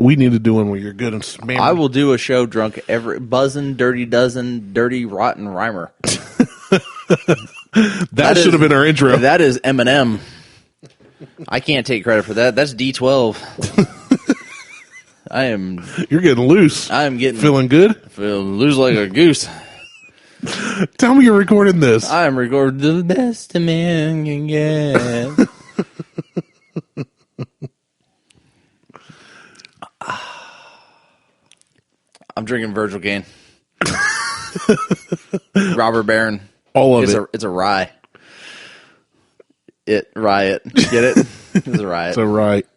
We need to do one where you're good and smamming. I will do a show drunk every buzzin', dirty dozen, dirty, rotten rhymer. that should have been our intro. That is Eminem. I can't take credit for that. That's D12. You're getting loose. I'm getting feeling good. Feeling loose like a goose. Tell me you're recording this. I'm recording the best a man can get. I'm drinking Virgil Kane. Robert Barron. All of it. It's a rye. Riot. Get it? It's a riot. It's a riot.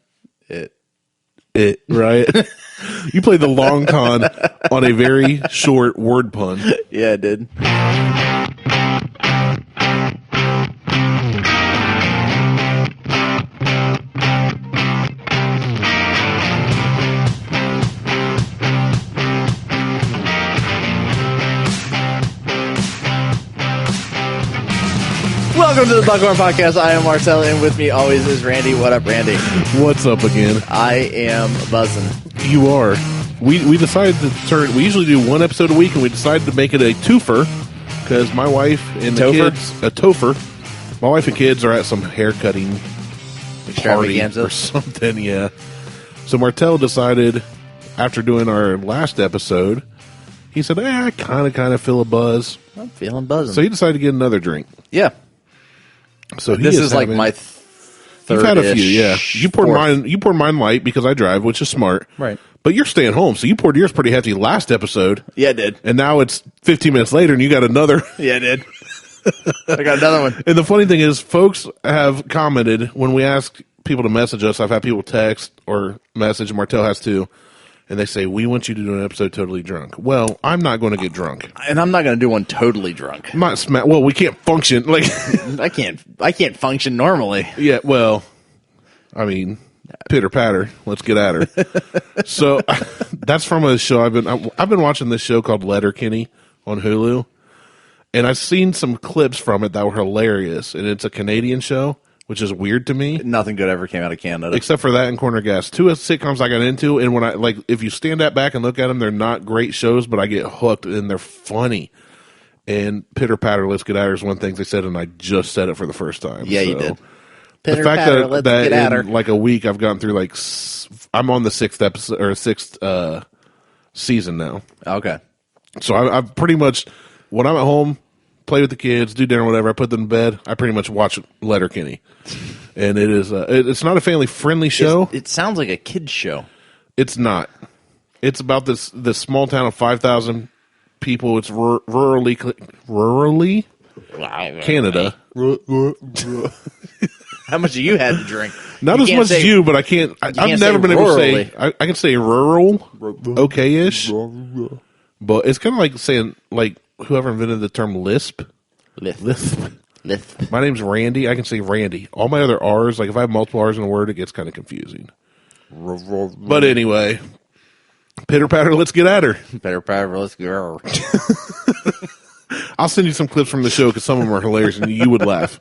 Riot. You played the long con on a very short word pun. Yeah, I did. Welcome to the Buckhorn Podcast. I am Martelle, and with me always is Randy. What up, Randy? What's up again? I am buzzing. You are. We decided to turn. We usually do one episode a week, and we decided to make it a twofer because my wife and the kids a topher. My wife and kids are at some haircutting party or something. Yeah. So Martelle decided after doing our last episode, he said, "I kind of feel a buzz. I'm feeling buzzing." So he decided to get another drink. Yeah. So this is like my third. You've had a few, yeah. You poured mine light because I drive, which is smart. Right. But you're staying home, so you poured yours pretty hefty last episode. Yeah, I did. And now it's 15 minutes later, and you got another. Yeah, I did. I got another one. And the funny thing is, folks have commented when we ask people to message us. I've had people text or message, Martelle has too, and they say, "We want you to do an episode totally drunk." Well, I'm not going to get drunk, and I'm not going to do one totally drunk. I'm not well, we can't function like I can't function normally. Yeah, well, I mean, pitter patter. Let's get at her. So that's from a show I've been watching this show called Letterkenny on Hulu, and I've seen some clips from it that were hilarious. And it's a Canadian show, which is weird to me. Nothing good ever came out of Canada, except for that and Corner Gas. Two sitcoms I got into, and when if you stand that back and look at them, they're not great shows, but I get hooked and they're funny. And pitter patter, let's get at her is one thing they said, and I just said it for the first time. Yeah, so. You did. The fact that in like a week I've gone through I'm on the sixth episode or sixth season now. Okay, so I've pretty much when I'm at home, play with the kids, do dinner, whatever. I put them to bed. I pretty much watch Letterkenny, and it is it's not a family friendly show. It sounds like a kids show. It's not. It's about this small town of 5,000 people. It's rurally Canada. How much have you had to drink? Not as much as you, but I can't. I've never been able to say. I can say rural, okay-ish, but it's kind of like saying like whoever invented the term lisp. Lisp. My name's Randy. I can say Randy. All my other R's, like if I have multiple R's in a word, it gets kind of confusing. But anyway, pitter patter, let's get at her. Pitter patter, let's go. I'll send you some clips from the show because some of them are hilarious and you would laugh.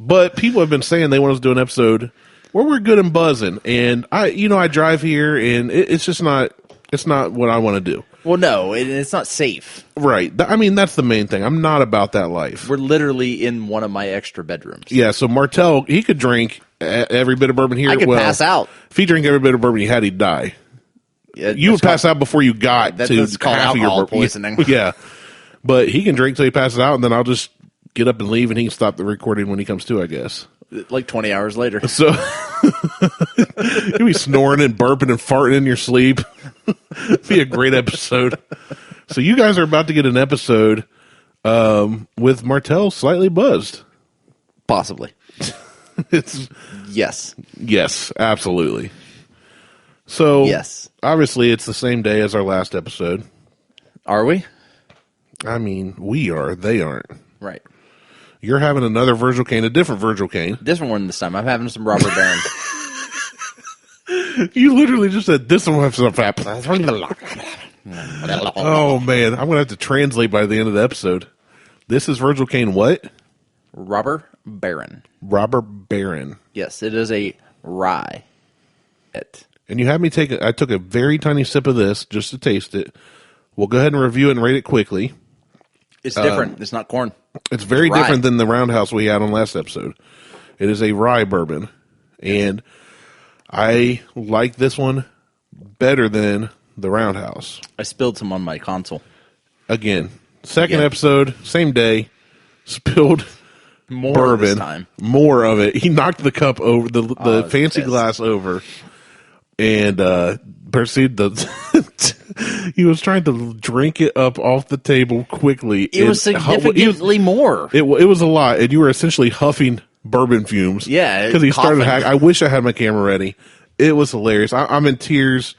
But people have been saying they want us to do an episode where we're good and buzzing, and I drive here and it's just not. It's not what I want to do. Well, no, it's not safe. Right. I mean, that's the main thing. I'm not about that life. We're literally in one of my extra bedrooms. Yeah, so Martelle, he could drink every bit of bourbon here. I could pass out. If he drank every bit of bourbon he had, he'd die. Yeah, you would pass out before you got to that's called half alcohol of your poisoning. Yeah. But he can drink till he passes out, and then I'll just get up and leave, and he can stop the recording when he comes to, I guess. Like 20 hours later. So you'll be snoring and burping and farting in your sleep. It'd be a great episode. So you guys are about to get an episode with Martelle slightly buzzed. Possibly. Yes. Yes, absolutely. So yes. Obviously it's the same day as our last episode. Are we? I mean, we are. They aren't. Right. You're having another Virgil Kane, a different Virgil Kane. Different one this time. I'm having some Robert Barron. You literally just said this one has some fat. Oh, man. I'm going to have to translate by the end of the episode. This is Virgil Kane what? Robert Barron. Robert Barron. Yes, it is a rye. and you had me I took a very tiny sip of this just to taste it. We'll go ahead and review it and rate it quickly. It's different. It's not corn. It's very different than the Roundhouse we had on last episode. It is a rye bourbon, and I like this one better than the Roundhouse. I spilled some on my console. Again, second episode, same day, spilled more bourbon. This time. More of it. He knocked the cup over, the fancy glass over, and proceeded to... he was trying to drink it up off the table quickly. It was significantly more. It was a lot, and you were essentially huffing bourbon fumes. Yeah, because he started I wish I had my camera ready. It was hilarious. I'm in tears,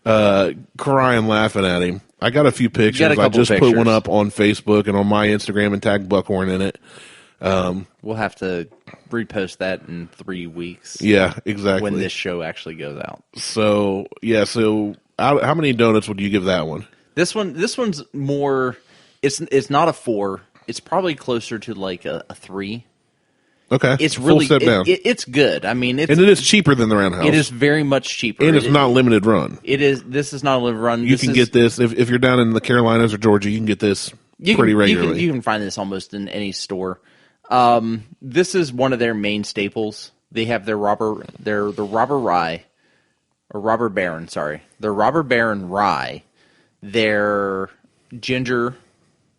crying, laughing at him. I got a few pictures. I just put one up on Facebook and on my Instagram and tagged Buckhorn in it. We'll have to repost that in 3 weeks. Yeah, exactly. When this show actually goes out. So how many donuts would you give that one? This one's more. It's not a 4. It's probably closer to like a 3. Okay, it's really full step down. It's good. I mean, and it is cheaper than the Roundhouse. It is very much cheaper, and it's not limited run. It is. This is not a limited run. You can get this if you're down in the Carolinas or Georgia. You can get this pretty regularly. You can find this almost in any store. This is one of their main staples. They have the Robber Rye, or Robber Baron. Sorry, their Robber Baron Rye. Their ginger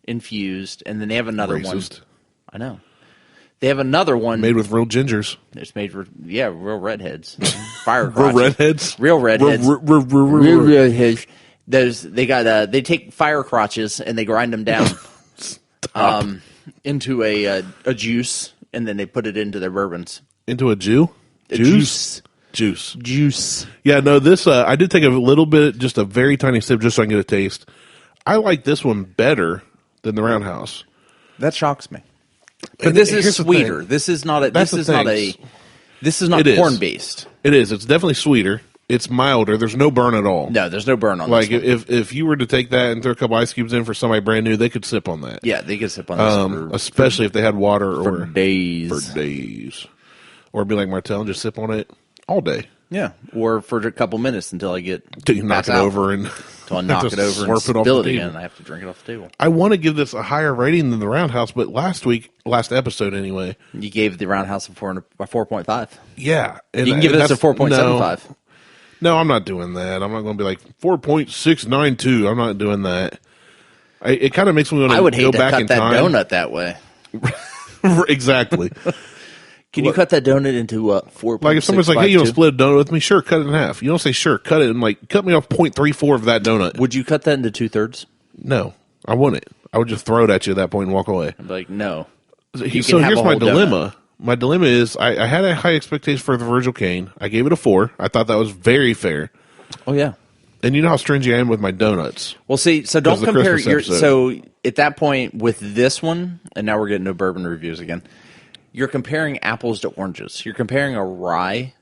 infused, and then they have another one. I know. They have another one made with real gingers. It's made with real redheads, fire real redheads, real redheads, real redheads. They take fire crotches and they grind them down into a juice, and then they put it into their bourbons. Into a juice. Yeah, no. This I did take a little bit, just a very tiny sip, just so I can get a taste. I like this one better than the Roundhouse. That shocks me. But this is sweeter. This is not corn based. It is. It's definitely sweeter. It's milder. There's no burn at all. No, there's no burn on this one. If you were to take that and throw a couple ice cubes in for somebody brand new, they could sip on that. Yeah, they could sip on this. Especially if they had water for days. Or be like Martelle and just sip on it all day. Yeah, or for a couple minutes until I get knock it over and until I knock it over and spill it again, and I have to drink it off the table. I want to give this a higher rating than the Roundhouse, but last episode anyway, you gave the Roundhouse a 4.5. Yeah, and you can give this a 4.75. No, I'm not doing that. I'm not going to be like 4.692. I'm not doing that. It kind of makes me want to go back in time. I would hate to cut that donut that way. Exactly. Can you cut that donut into 4.652? Like if somebody's like, hey, you want to split a donut with me? Sure, cut it in half. You don't say sure, cut it and cut me off 0.34 of that donut. Would you cut that into 2/3? No, I wouldn't. I would just throw it at you at that point and walk away. I'd be like, no. So here's my dilemma. Donut. My dilemma is I had a high expectation for the Virgil Kane. I gave it a 4. I thought that was very fair. Oh, yeah. And you know how stringy I am with my donuts. Well, see, so don't compare so at that point with this one, and now we're getting to bourbon reviews again. You're comparing apples to oranges. You're comparing a rye.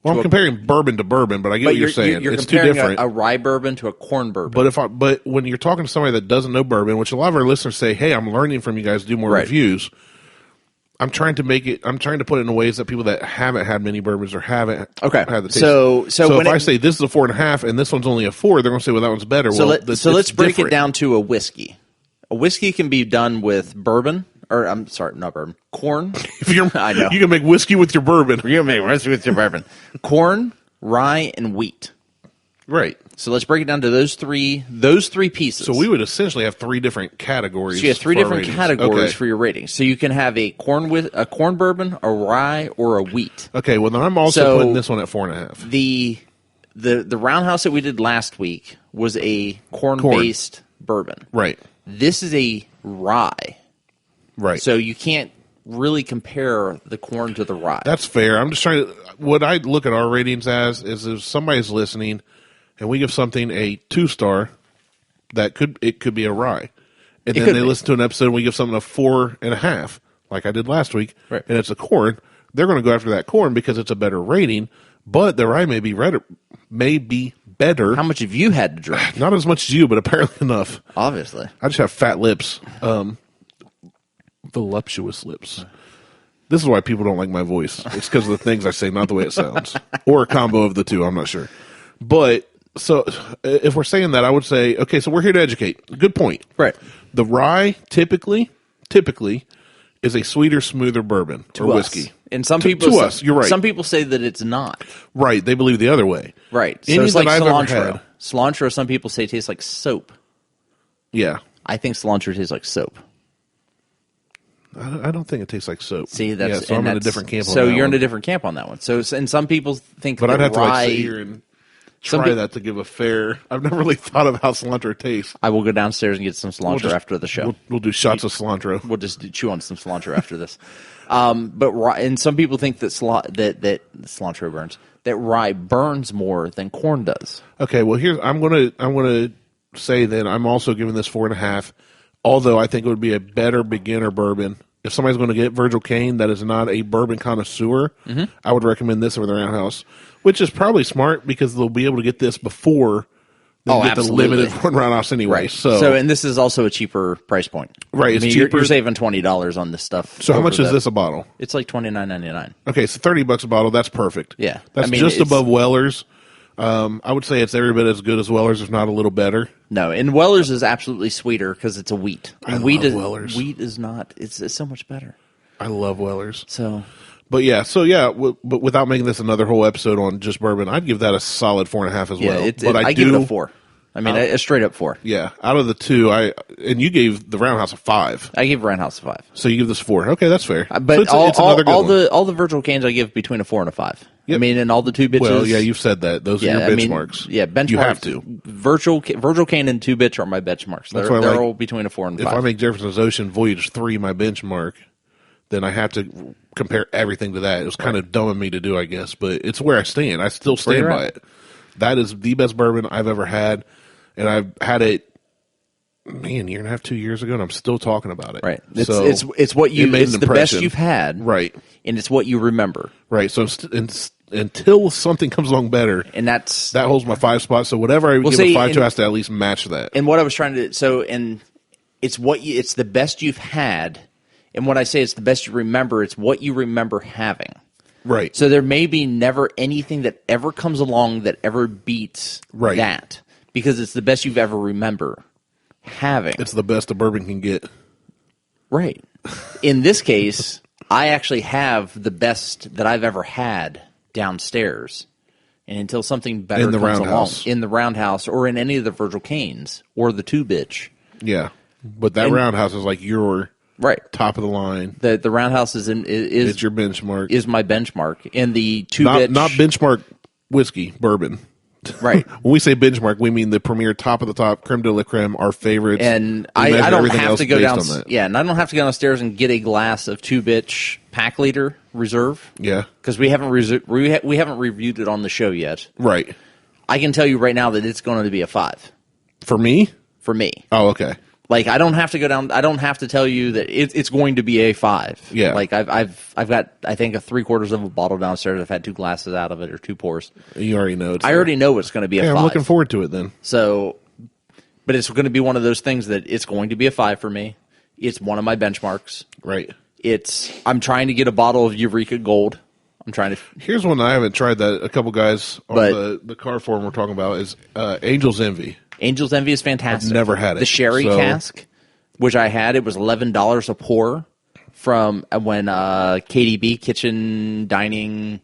Well, I'm comparing bourbon to bourbon, but I get what you're saying. It's too different. A rye bourbon to a corn bourbon. But when you're talking to somebody that doesn't know bourbon, which a lot of our listeners say, "Hey, I'm learning from you guys to do more reviews." I'm trying to put it in ways that people that haven't had many bourbons or haven't had the taste. So if I say this is a 4.5 and this one's only a 4, they're going to say, "Well, that one's better." So let's break it down to a whiskey. A whiskey can be done with bourbon. Or I'm sorry, not bourbon. Corn. I know. You can make whiskey with your bourbon. You can make whiskey with your bourbon. Corn, rye, and wheat. Right. So let's break it down to those three pieces. So we would essentially have 3 different categories. So you have 3 different categories for your ratings. So you can have a corn bourbon, a rye, or a wheat. Okay. Well, then I'm also putting this one at 4.5. The Roundhouse that we did last week was a corn-based bourbon. Right. This is a rye. Right. So you can't really compare the corn to the rye. That's fair. I'm just trying to... What I look at our ratings as is if somebody's listening and we give something a 2-star, it could be a rye. And then they listen to an episode and we give something a 4.5, like I did last week, and it's a corn. They're going to go after that corn because it's a better rating, but the rye may be better. How much have you had to drink? Not as much as you, but apparently enough. Obviously. I just have fat lips. Voluptuous lips. This is why people don't like my voice. It's because of the things I say, not the way it sounds. Or a combo of the two. I'm not sure. But so if we're saying that, I would say, okay, so we're here to educate. Good point. Right. The rye typically is a sweeter, smoother bourbon or whiskey. And some people to us, you're right. Some people say that it's not. Right. They believe the other way. Right. So Any it's like that I've ever cilantro. had. Cilantro, some people say tastes like soap. Yeah. I think cilantro tastes like soap. I don't think it tastes like soap. See, so I'm in a different camp on that So you're one. in a different camp on that one. So, and some people think But that I'd have rye, to sit here and try that to give a fair... I've never really thought of how cilantro tastes. I will go downstairs and get some cilantro after the show. We'll do shots of cilantro. We'll just chew on some cilantro after this. But rye, and some people think that that cilantro burns. That rye burns more than corn does. Okay, well I'm gonna say that I'm also giving this 4.5. Although I think it would be a better beginner bourbon. If somebody's going to get Virgil Kane that is not a bourbon connoisseur, I would recommend this over the Roundhouse, which is probably smart because they'll be able to get this before they get absolutely. the limited one Roundhouse anyway. Right. So, and this is also a cheaper price point. Right, it's You're cheaper. saving $20 on this stuff. So how much is this a bottle? It's like $29.99. Okay, so $30 a bottle. That's perfect. Yeah. That's just above Weller's. I would say it's every bit as good as Weller's, if not a little better. No, and Weller's is absolutely sweeter because it's a wheat. And I love Weller's. Wheat is not. It's so much better. I love Weller's. So, but but without making this another whole episode on just bourbon, I'd give that a solid 4.5 as well. But I give it a 4. I mean, a straight up 4. Yeah, out of the two, and you gave the Roundhouse a 5. I gave Roundhouse a 5. So you give this 4. Okay, that's fair. But so it's another good one. all the Virgil Canes I give between a 4 and a 5. Yep. I mean, and all the 2 bitches. Well, yeah, you've said that. Those are your benchmarks. Benchmarks. You have to. Virgil Cane and 2 bitch are my benchmarks. They're all between a 4 and a 5. If I make Jefferson's Ocean Voyage 3 my benchmark, then I have to compare everything to that. It was kind of dumb of me to do, I guess, but it's where I stand. I still stand by it. That is the best bourbon I've ever had, and I've had it, year and a half, 2 years ago, and I'm still talking about it. Right. So it's what you. It's the best you've had. Right. And it's what you remember. Right. So until something comes along better, and that holds my 5 spot. So whatever I give a 5 to has to at least match that. And what I was trying to it's it's the best you've had. And when I say it's the best you remember, it's what you remember having. Right. So there may be never anything that ever comes along that ever beats that, because it's the best you've ever remember having. It's the best a bourbon can get. Right. In this case, I actually have the best that I've ever had downstairs. And until something better comes along in the Roundhouse or in any of the Virgil Canes or the 2 bitch. Yeah. But that Roundhouse is like your top of the line. The Roundhouse is it's your benchmark. Is my benchmark. And the 2 bitch, not benchmark whiskey, bourbon. Right. When we say benchmark, we mean the premier top of the top, creme de la creme, our favorites. And I don't have to go down. Yeah, and I don't have to go downstairs and get a glass of 2 bitch pack leader reserve. Yeah, because we haven't reviewed it on the show yet. Right. I can tell you right now that it's going to be a 5 for me. For me. Oh, okay. Like, I don't have to go down. I don't have to tell you that it's going to be a 5. Yeah. Like I've got, I think, a 3/4 of a bottle downstairs. I've had 2 glasses out of it, or 2 pours. You already know. I already know it's going to be a 5. I'm looking forward to it then. So, but it's going to be one of those things that it's going to be a 5 for me. It's one of my benchmarks. Right. I'm trying to get a bottle of Eureka Gold. I'm trying to. Here's one I haven't tried that a couple guys on the car forum we're talking about is Angel's Envy. Angel's Envy is fantastic. I've never had it. The sherry cask, which I had, it was $11 a pour from when KDB Kitchen Dining,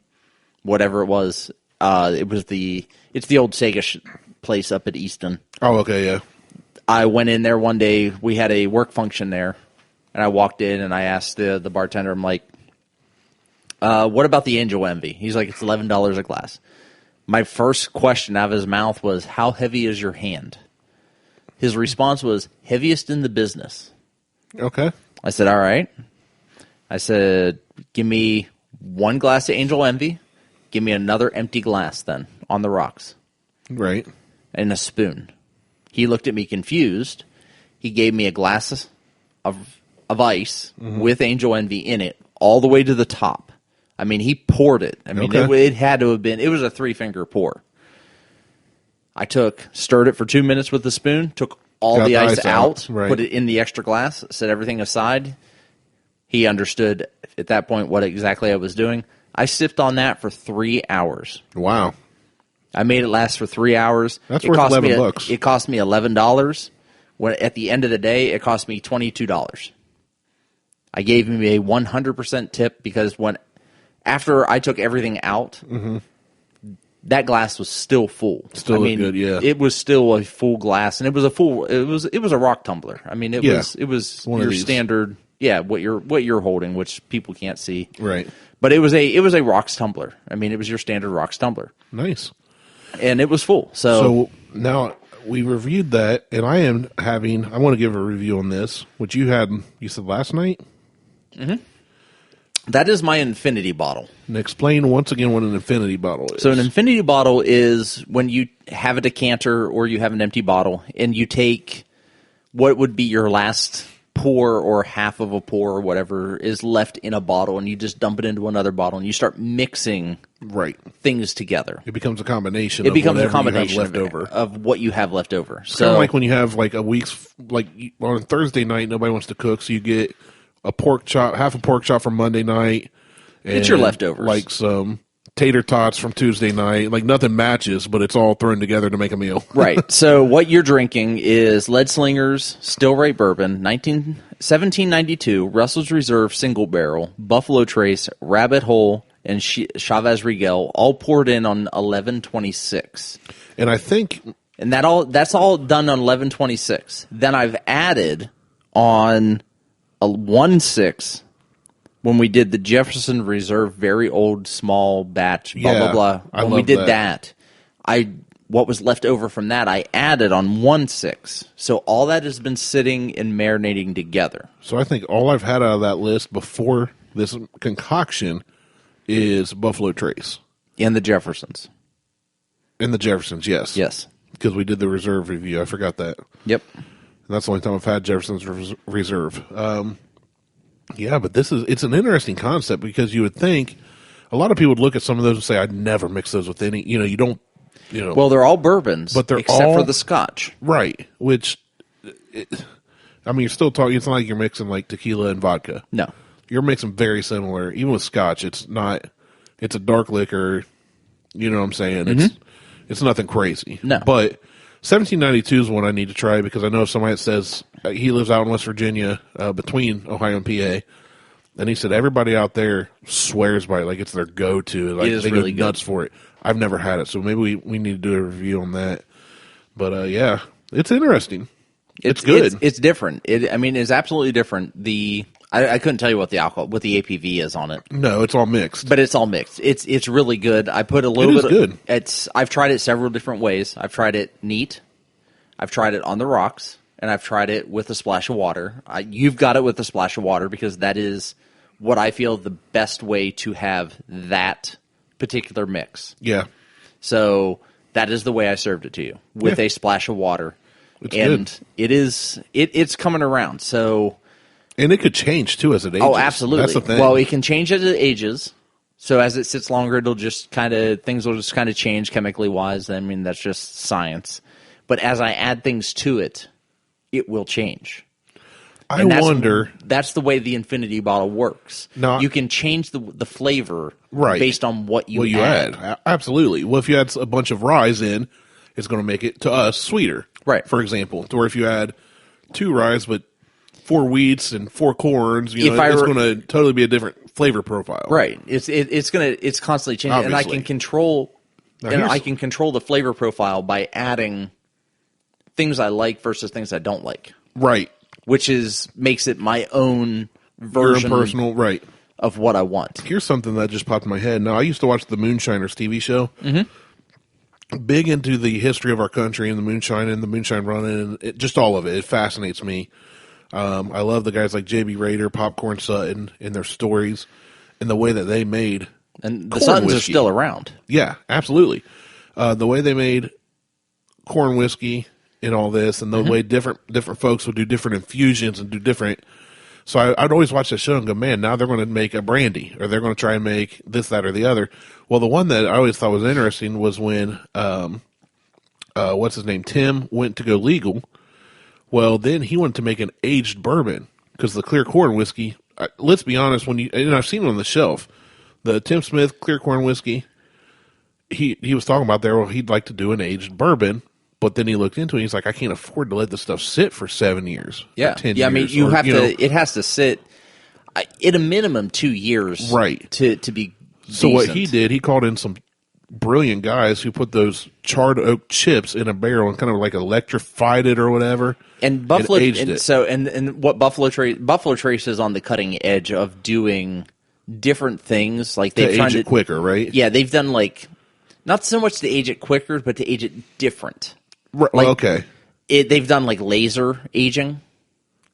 whatever it was. It's the old Sega place up at Easton. Oh, okay, yeah. I went in there one day. We had a work function there, and I walked in and I asked the bartender, I'm like, what about the Angel Envy? He's like, it's $11 a glass. My first question out of his mouth was, how heavy is your hand? His response was, heaviest in the business. Okay. I said, all right. I said, give me 1 glass of Angel Envy. Give me another empty glass then on the rocks. Right. And a spoon. He looked at me confused. He gave me a glass of ice with Angel Envy in it all the way to the top. I mean, he poured it. I mean, it had to have been, it was a 3-finger pour. I stirred it for 2 minutes with the spoon, took all the ice out, put it in the extra glass, set everything aside. He understood at that point what exactly I was doing. I sipped on that for 3 hours. Wow. I made it last for 3 hours. That's worth $11. It cost me $11. When at the end of the day, it cost me $22. I gave him a 100% tip because after I took everything out, that glass was still full. Still good, yeah. It was still a full glass, and it was a rock tumbler. I mean, it was your standard, what you're holding, which people can't see, right? But it was a rocks tumbler. I mean, it was your standard rocks tumbler. Nice, and it was full. So now we reviewed that, and I want to give a review on this, which you said last night. Mm-hmm. That is my infinity bottle. And explain once again what an infinity bottle is. So an infinity bottle is when you have a decanter or you have an empty bottle and you take what would be your last pour or half of a pour or whatever is left in a bottle and you just dump it into another bottle and you start mixing things together. It becomes a combination of what you have left over. It's kind of like when you have like a week's, like on a Thursday night, nobody wants to cook, so you get half a pork chop from Monday night. It's your leftovers. Like some tater tots from Tuesday night. Like nothing matches, but it's all thrown together to make a meal. Right. So what you're drinking is Leadslingers Still Right Bourbon, 1792, Russell's Reserve Single Barrel, Buffalo Trace, Rabbit Hole, and Chivas Regal, all poured in on 11/26. And I think... And that's all done on 11/26. Then I've added on a 1/6 when we did the Jefferson Reserve very old small batch blah blah blah. When we did that, what was left over from that I added on 1/6. So all that has been sitting and marinating together. So I think all I've had out of that list before this concoction is Buffalo Trace and the Jeffersons. And the Jeffersons, yes, because we did the Reserve review. I forgot that. Yep. And that's the only time I've had Jefferson's Reserve. But it's an interesting concept because you would think a lot of people would look at some of those and say, I'd never mix those with any, you don't, Well, they're all bourbons, but except for the scotch. Right. Which, you're still talking, it's not like you're mixing like tequila and vodka. No. You're mixing very similar. Even with scotch, it's a dark liquor, you know what I'm saying? Mm-hmm. It's nothing crazy. No. But 1792 is one I need to try because I know if somebody that says he lives out in West Virginia between Ohio and PA, and he said everybody out there swears by it, like it's their go-to. Like they really go nuts for it. I've never had it, so maybe we need to do a review on that. But it's interesting. It's good. It's different. It's absolutely different. I couldn't tell you what the APV is on it. No, it's all mixed. But it's all mixed. It's really good. I put a little bit. It is good. I've tried it several different ways. I've tried it neat. I've tried it on the rocks, and I've tried it with a splash of water. You've got it with a splash of water because that is what I feel the best way to have that particular mix. Yeah. So that is the way I served it to you with a splash of water. It's good. It's coming around. So. And it could change, too, as it ages. Oh, absolutely. That's the thing. Well, it can change as it ages. So as it sits longer, things will just kind of change chemically-wise. That's just science. But as I add things to it, it will change. I wonder... That's the way the infinity bottle works. No, you can change the flavor based on what you add. Absolutely. Well, if you add a bunch of rye in, it's going to make it, to us, sweeter. Right. For example. Or if you add 2 rye, but 4 wheats and 4 corns, it's going to totally be a different flavor profile. Right. It's constantly changing. Obviously. And I can control the flavor profile by adding things I like versus things I don't like. Right. Which makes it my own version of what I want. Here's something that just popped in my head. Now, I used to watch the Moonshiners TV show. Mm-hmm. Big into the history of our country and the moonshine running, and just all of it. It fascinates me. I love the guys like J.B. Rader, Popcorn Sutton, and their stories, and the way that they made and the Suttons whiskey. Are still around. Yeah, absolutely. The way they made corn whiskey and all this, and the way different folks would do different infusions and do different. So I'd always watch that show and go, man, now they're going to make a brandy, or they're going to try and make this, that, or the other. Well, the one that I always thought was interesting was when what's his name, Tim, went to go legal. Well, then he wanted to make an aged bourbon because the clear corn whiskey. Let's be honest, and I've seen it on the shelf, the Tim Smith clear corn whiskey. he was talking about there. Well, he'd like to do an aged bourbon, but then he looked into it. He's like, I can't afford to let this stuff sit for 7 years. Yeah, 10 yeah. years, I mean, you have to. It has to sit at a minimum 2 years, right? To be. So decent. what he did, he called in some brilliant guys who put those charred oak chips in a barrel and kind of like electrified it or whatever, and Buffalo aged and it. So and what Buffalo Trace is on the cutting edge of doing different things. Like they've age it quicker, right? Yeah, they've done like not so much to age it quicker, but to age it different. Right, like, okay. They've done like laser aging.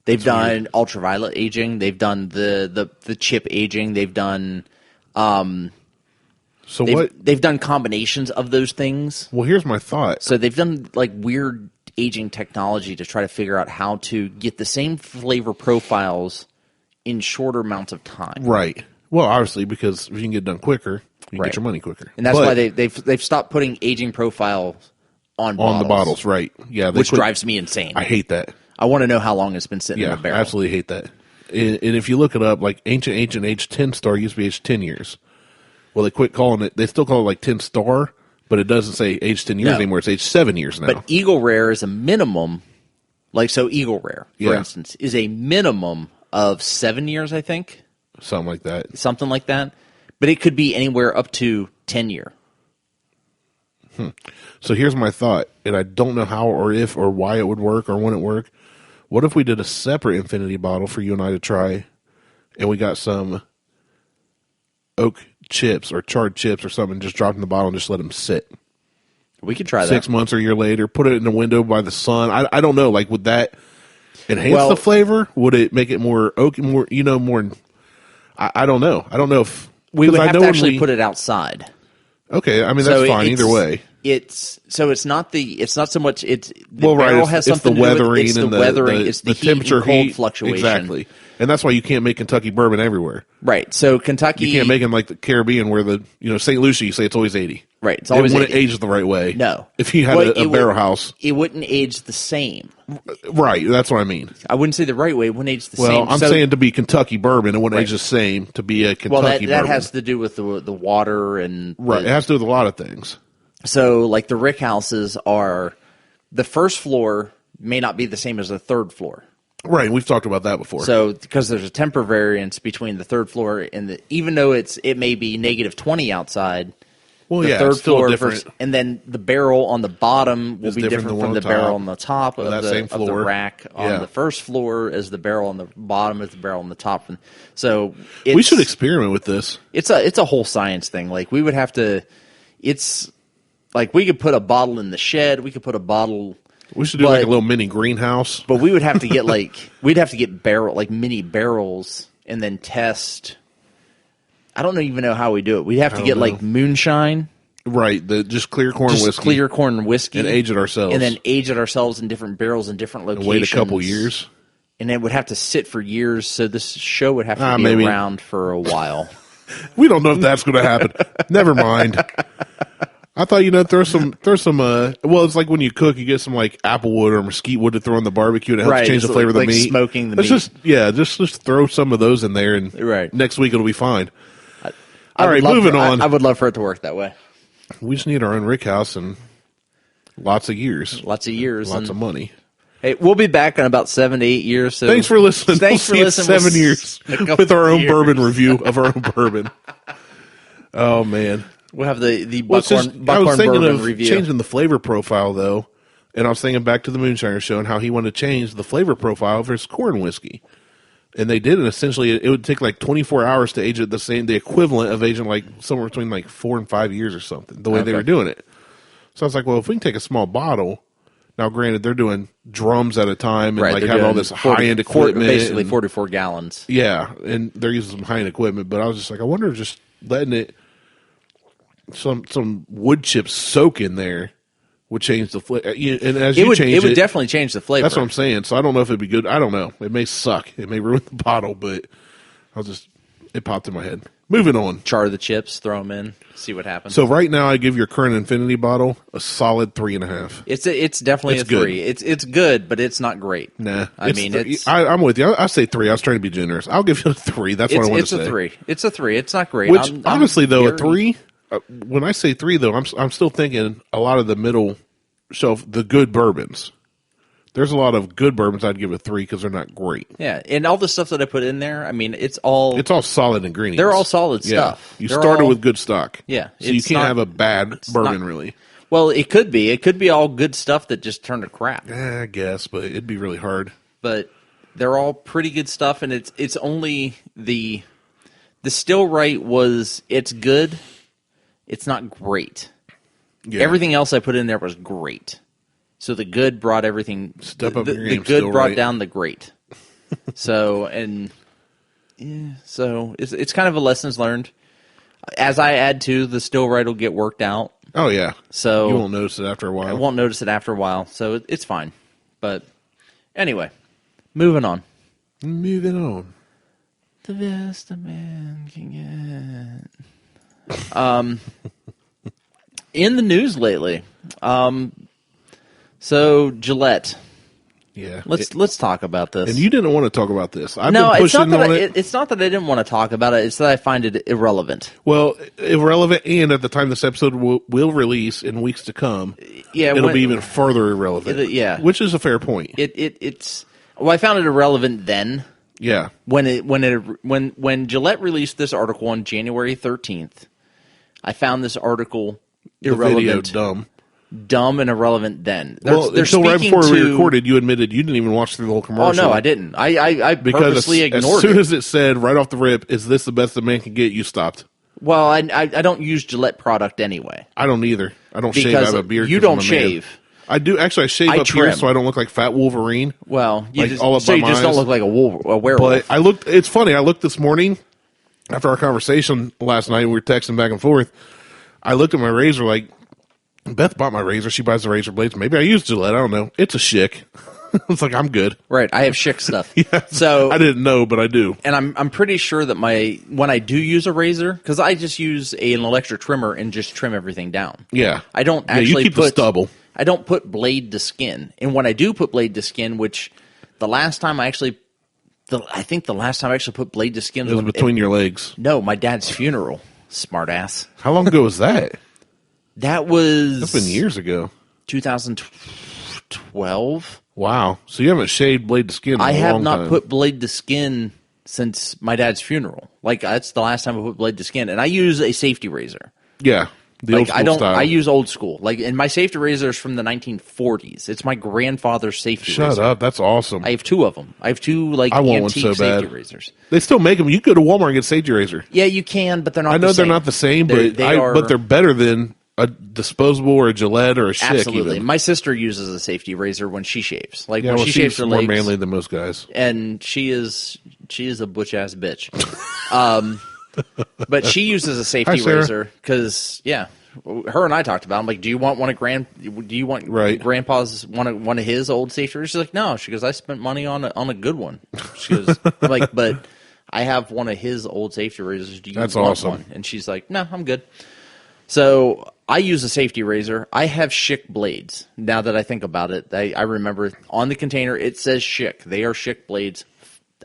They've done weird. Ultraviolet aging. They've done the chip aging. They've done. So they've done combinations of those things. Well, here's my thought. So they've done like weird aging technology to try to figure out how to get the same flavor profiles in shorter amounts of time. Right. Well, obviously, because if you can get it done quicker, you can get your money quicker. And that's why they've stopped putting aging profiles on the bottles. Right? Yeah, which drives me insane. I hate that. I want to know how long it's been sitting in the barrel. I absolutely hate that. And if you look it up, like ancient aged 10 star used to be aged 10 years. Well, they quit calling it. They still call it like 10 star, but it doesn't say aged 10 years anymore. It's aged 7 years now. But Eagle Rare is a minimum. Like so, Eagle Rare, for instance, is a minimum of 7 years. I think something like that. But it could be anywhere up to 10 year. So here's my thought, and I don't know how or if or why it would work or when it work. What if we did a separate Infinity bottle for you and I to try, and we got some oak chips or charred chips or something, just dropped in the bottle and just let them sit? We could try that. 6 months or a year later, put it in the window by the sun. I don't know. Like, would that enhance the flavor? Would it make it more oaky, more? I don't know. I don't know if we would have to actually put it outside. Okay, I mean that's fine either way. It's not so much the barrel has it's something the weathering to do with, it's and the weathering, it's the temperature, and cold fluctuation. Exactly. And that's why you can't make Kentucky bourbon everywhere. Right. So Kentucky, you can't make them like the Caribbean where St. Lucie, you say it's always 80. Right. It's always 80. It wouldn't age the right way. No. If you had a barrel house, it wouldn't age the same. Right. That's what I mean. I wouldn't say the right way. It wouldn't age the same. Well, I'm saying to be Kentucky bourbon, it wouldn't age the same to be a Kentucky bourbon. That has to do with the water and right. It has to do with a lot of things. So, like the rick houses are, the first floor may not be the same as the third floor. Right, we've talked about that before. So, because there's a temper variance between the third floor and even though it may be negative 20 outside. Well, the third floor and then the barrel on the bottom will be different from the barrel on the top of the rack on the first floor as the barrel on the bottom as the barrel on the top. So we should experiment with this. It's a whole science thing. Like we would have to. It's like we could put a bottle in the shed. We could put a bottle. We should do like a little mini greenhouse. But we would have to get mini barrels and then test. I don't even know how we do it. We'd have to get like moonshine. Right, just clear corn whiskey. Clear corn whiskey. And age it ourselves. And then age it ourselves in different barrels in different locations. And wait a couple years. And it would have to sit for years, so this show would have to be around for a while. We don't know if that's going to happen. Never mind. I thought, throw some, well, it's like when you cook, you get some like apple wood or mesquite wood to throw in the barbecue and it helps change the flavor of the meat. Smoking the meat. Just throw some of those in there and next week it'll be fine. All right, moving on. I would love for it to work that way. We just need our own rick house and lots of years. Lots of money. Hey, we'll be back in about 7 to 8 years. So thanks for listening. Thanks for listening. 7 years with our own bourbon review of our own bourbon. Oh, man. We'll have the Buckhorn bourbon review. Changing the flavor profile, though, and I was thinking back to the Moonshiner show and how he wanted to change the flavor profile of his corn whiskey. And they did, and essentially it would take like 24 hours to age it the equivalent of aging like somewhere between like 4 and 5 years or something, the way they were doing it. So I was like, well, if we can take a small bottle, now granted they're doing drums at a time and like have all this high-end equipment. Basically 44 gallons. Yeah, and they're using some high-end equipment, but I was just like, I wonder if just letting it, some wood chips soak in there would change the flavor. And as it would definitely change the flavor. That's what I'm saying. So I don't know if it'd be good. I don't know. It may suck. It may ruin the bottle, but it popped in my head. Moving on. Char the chips, throw them in, see what happens. So right now I give your current Infinity bottle a solid 3.5. It's definitely a 3. It's good, but it's not great. Nah. I'm with you. I say 3. I was trying to be generous. I'll give you a 3. That's what I want to say. It's a 3. It's a 3. It's not great. Which, honestly, though, a 3... when I say 3, though, I'm still thinking a lot of the middle shelf, the good bourbons. There's a lot of good bourbons I'd give a 3 because they're not great. Yeah, and all the stuff that I put in there, I mean, it's all solid ingredients. They're all solid stuff. You started with good stock. Yeah, so you can't have a bad bourbon, really. Well, it could be. It could be all good stuff that just turned to crap. I guess, but it'd be really hard. But they're all pretty good stuff, and it's only the still right it's good. It's not great. Yeah. Everything else I put in there was great. So the good brought everything. Step up your game. The good brought down the great. So it's kind of a lessons learned. As I add to, the still right will get worked out. Oh yeah. So you won't notice it after a while. I won't notice it after a while. So it's fine. But anyway, moving on. Moving on. The best a man can get. In the news lately, so Gillette. Yeah. Let's talk about this. And you didn't want to talk about this. It's not that I didn't want to talk about it. It's that I find it irrelevant. Well, irrelevant, and at the time this episode will release in weeks to come, it'll be even further irrelevant. Which is a fair point. I found it irrelevant then. Yeah. When Gillette released this article on January 13th, I found this article irrelevant. The video dumb and irrelevant then. Until right before we recorded, you admitted you didn't even watch through the whole commercial. Oh, no, I didn't. I purposely ignored it. As soon as it said right off the rip, is this the best a man can get, you stopped. Well, I don't use Gillette product anyway. I don't either. I don't shave. I have a beard. You don't shave. I do. Actually, I shave up here so I don't look like Fat Wolverine. Well, you just don't look like a werewolf. But it's funny. I looked this morning after our conversation last night. We were texting back and forth. I looked at my razor like, Beth bought my razor. She buys the razor blades. Maybe I use Gillette. I don't know. It's a Schick. It's like, I'm good. Right. I have Schick stuff. Yeah. So I didn't know, but I do. And I'm pretty sure that when I do use a razor, because I just use an electric trimmer and just trim everything down. Yeah. I don't actually you keep the stubble. I don't put blade to skin. And when I do put blade to skin, which the last time I actually put blade to skin was between your legs. No, my dad's funeral. Smartass. How long ago was that? That's been years ago. 2012. Wow. So you haven't shaved blade to skin in a long time. I have not put blade to skin since my dad's funeral. Like, that's the last time I put blade to skin. And I use a safety razor. Yeah. The old school style. I use old school. And my safety razor is from the 1940s. It's my grandfather's safety razor. Shut up. That's awesome. I have 2 of them. I have 2 antique safety razors. They still make them. You go to Walmart and get a safety razor. Yeah, you can, but they're not the same. I know they're not the same, but they're better than a disposable or a Gillette or a Schick. Absolutely. Even. My sister uses a safety razor when she shaves. When she shaves her legs. More manly than most guys. And she is a butch ass bitch. But she uses a safety razor because her and I talked about it. I'm like, do you want Grandpa's one of his old safety razors? She's like, no. She goes, I spent money on a good one. She goes, I'm like, but I have one of his old safety razors. Do you want one? And she's like, no, I'm good. So I use a safety razor. I have Schick blades. Now that I think about it, I remember on the container it says Schick. They are Schick blades.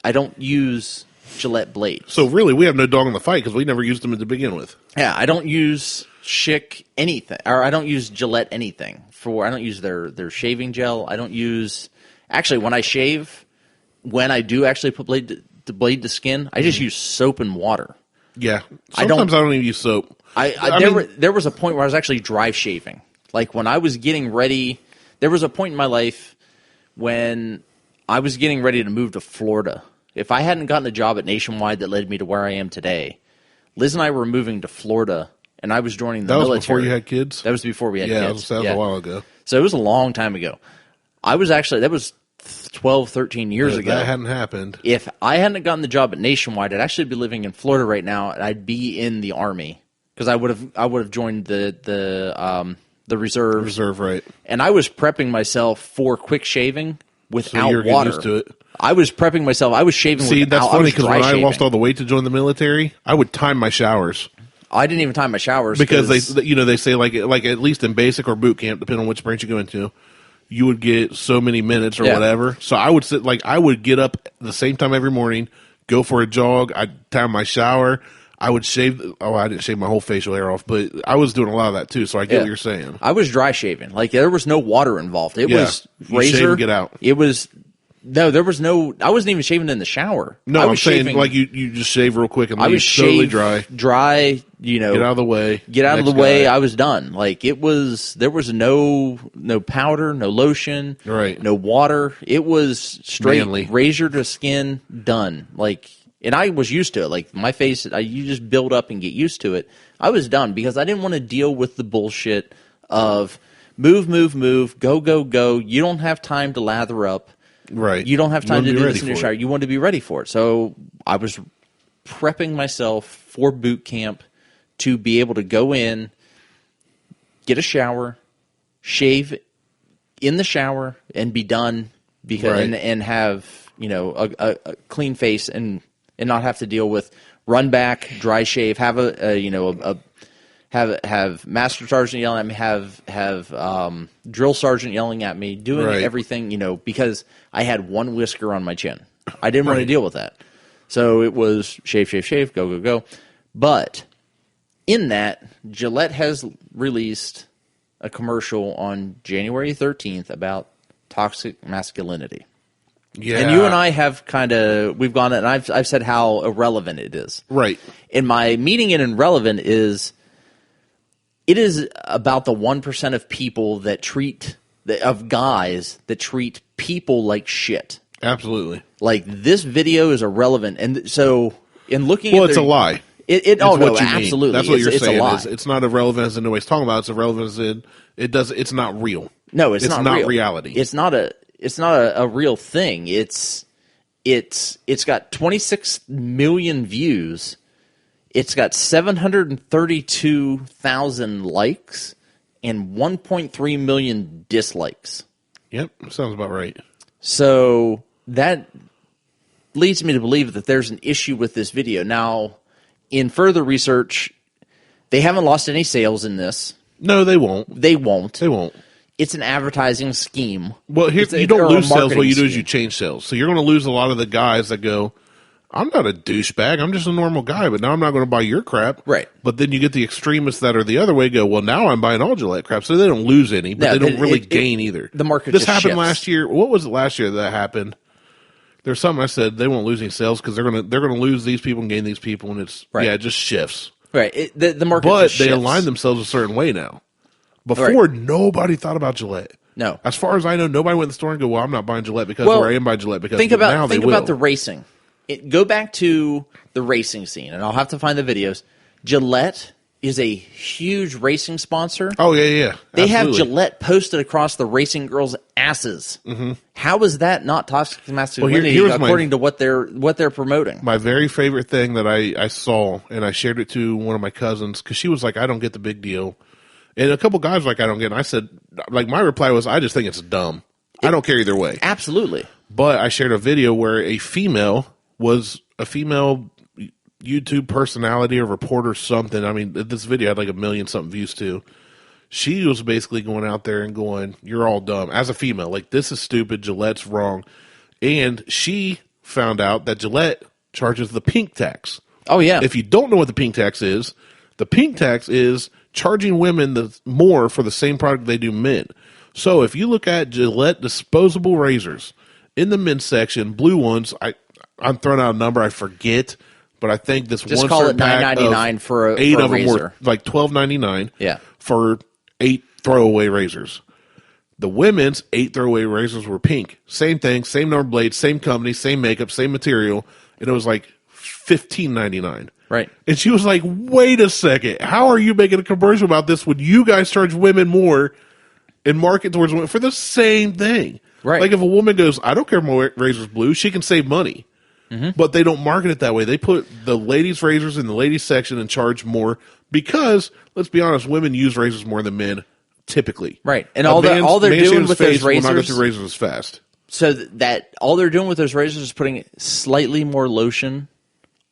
I don't use Gillette blades. So really, we have no dog in the fight because we never used them to begin with. Yeah, I don't use Schick anything, or I don't use Gillette anything. I don't use their shaving gel. I don't use. Actually, when I shave, when I do actually put blade to skin, I just use soap and water. Yeah, sometimes I don't even use soap. There was a point where I was actually dry shaving. Like when I was getting ready, there was a point in my life when I was getting ready to move to Florida. If I hadn't gotten a job at Nationwide that led me to where I am today, Liz and I were moving to Florida, and I was joining the military. That was before you had kids? That was before we had kids. That was a while ago. So it was a long time ago. That was 12, 13 years ago. That hadn't happened. If I hadn't gotten the job at Nationwide, I'd actually be living in Florida right now, and I'd be in the Army. Because I would have joined the reserve. Reserve, right. And I was prepping myself for quick shaving without you're water. Used to it. I was prepping myself. I was shaving without. See, that's funny because when I lost all the weight to join the military, I would time my showers. I didn't even time my showers because they say like at least in basic or boot camp, depending on which branch you go into, you would get so many minutes or whatever. So I would get up the same time every morning, go for a jog. I'd time my shower. I would shave. I didn't shave my whole facial hair off, but I was doing a lot of that too. So I get what you're saying. I was dry shaving. Like there was no water involved. It was razor. Shave and get out. It was there was no. I wasn't even shaving in the shower. No, I was saying shaving, like you just shave real quick and I leave was totally dry. Dry. You know, get out of the way. Get out of the way. I was done. Like it was. There was no powder, no lotion, right? No water. It was straight Manly. razor to skin. Done. Like. And I was used to it. Like, my face, you just build up and get used to it. I was done because I didn't want to deal with the bullshit of move, go. You don't have time to lather up. Right. You don't have time to do this in your shower. You want to be ready for it. So I was prepping myself for boot camp to be able to go in, get a shower, shave in the shower, and be done because and have, you know, a clean face and not have to deal with run back, dry shave, have have master sergeant yelling at me, have drill sergeant yelling at me, doing everything, you know, because I had one whisker on my chin. I didn't want to deal with that. So it was shave, go. But in that, Gillette has released a commercial on January 13th about toxic masculinity. Yeah. And you and I have we've gone, and I've said how irrelevant it is. Right. And my meaning in irrelevant is, it is about the 1% of people of guys that treat people like shit. Absolutely. Like, this video is irrelevant. And so, in looking at it's a lie. Absolutely. That's what you're saying. It's a lie. It's not irrelevant as in nobody's talking about. It's irrelevant as in it's not real. No, it's not real. Reality. It's not a real thing. It's got 26 million views. It's got 732,000 likes and 1.3 million dislikes. Yep, sounds about right. So that leads me to believe that there's an issue with this video. Now, in further research, they haven't lost any sales in this. No, they won't. They won't. It's an advertising scheme. Well, you don't lose sales. What you do is you change sales. So you're going to lose a lot of the guys that go, I'm not a douchebag. I'm just a normal guy, but now I'm not going to buy your crap. Right. But then you get the extremists that are the other way, go, well, now I'm buying all Gillette crap. So they don't lose any, but they don't really gain either. The market This just happened shifts. last year. What was it last year that happened? There's something I said, they won't lose any sales because they're going to lose these people and gain these people, and it just shifts. Right. The market but just they shifts. align themselves a certain way now. Before, nobody thought about Gillette. No. As far as I know, nobody went to the store and go, well, I'm not buying Gillette because or I am buying Gillette because think now they will. about the racing. Go back to the racing scene, and I'll have to find the videos. Gillette is a huge racing sponsor. Oh, yeah. They have Gillette posted across the racing girls' asses. Mm-hmm. How is that not toxic masculinity according to what they're promoting? My very favorite thing that I saw, and I shared it to one of my cousins, because she was like, I don't get the big deal. And a couple guys were like, I don't get it. And I said, like, my reply was, I just think it's dumb. I don't care either way. Absolutely. But I shared a video where a female YouTube personality or reporter something. I mean, this video had like 1 million something views too. She was basically going out there and going, you're all dumb. As a female, like, this is stupid. Gillette's wrong. And she found out that Gillette charges the pink tax. Oh, yeah. If you don't know what the pink tax is charging women more for the same product they do men. So if you look at Gillette disposable razors in the men's section, blue ones, I'm throwing out a number, I forget, but I think this just one call it $9.99 for 8 for a of them razor. were like $12.99. Yeah. For 8 throwaway razors. The women's 8 throwaway razors were pink. Same thing, same number of blades, same company, same makeup, same material, and it was like $15.99. Right. And she was like, wait a second, how are you making a commercial about this when you guys charge women more and market towards women for the same thing? Right. Like, if a woman goes, I don't care if my razor's blue, she can save money. Mm-hmm. But they don't market it that way. They put the ladies' razors in the ladies' section and charge more because, let's be honest, women use razors more than men typically. Right. And all they're doing with those razors, will not get through razors as fast. So that all they're doing with those razors is putting slightly more lotion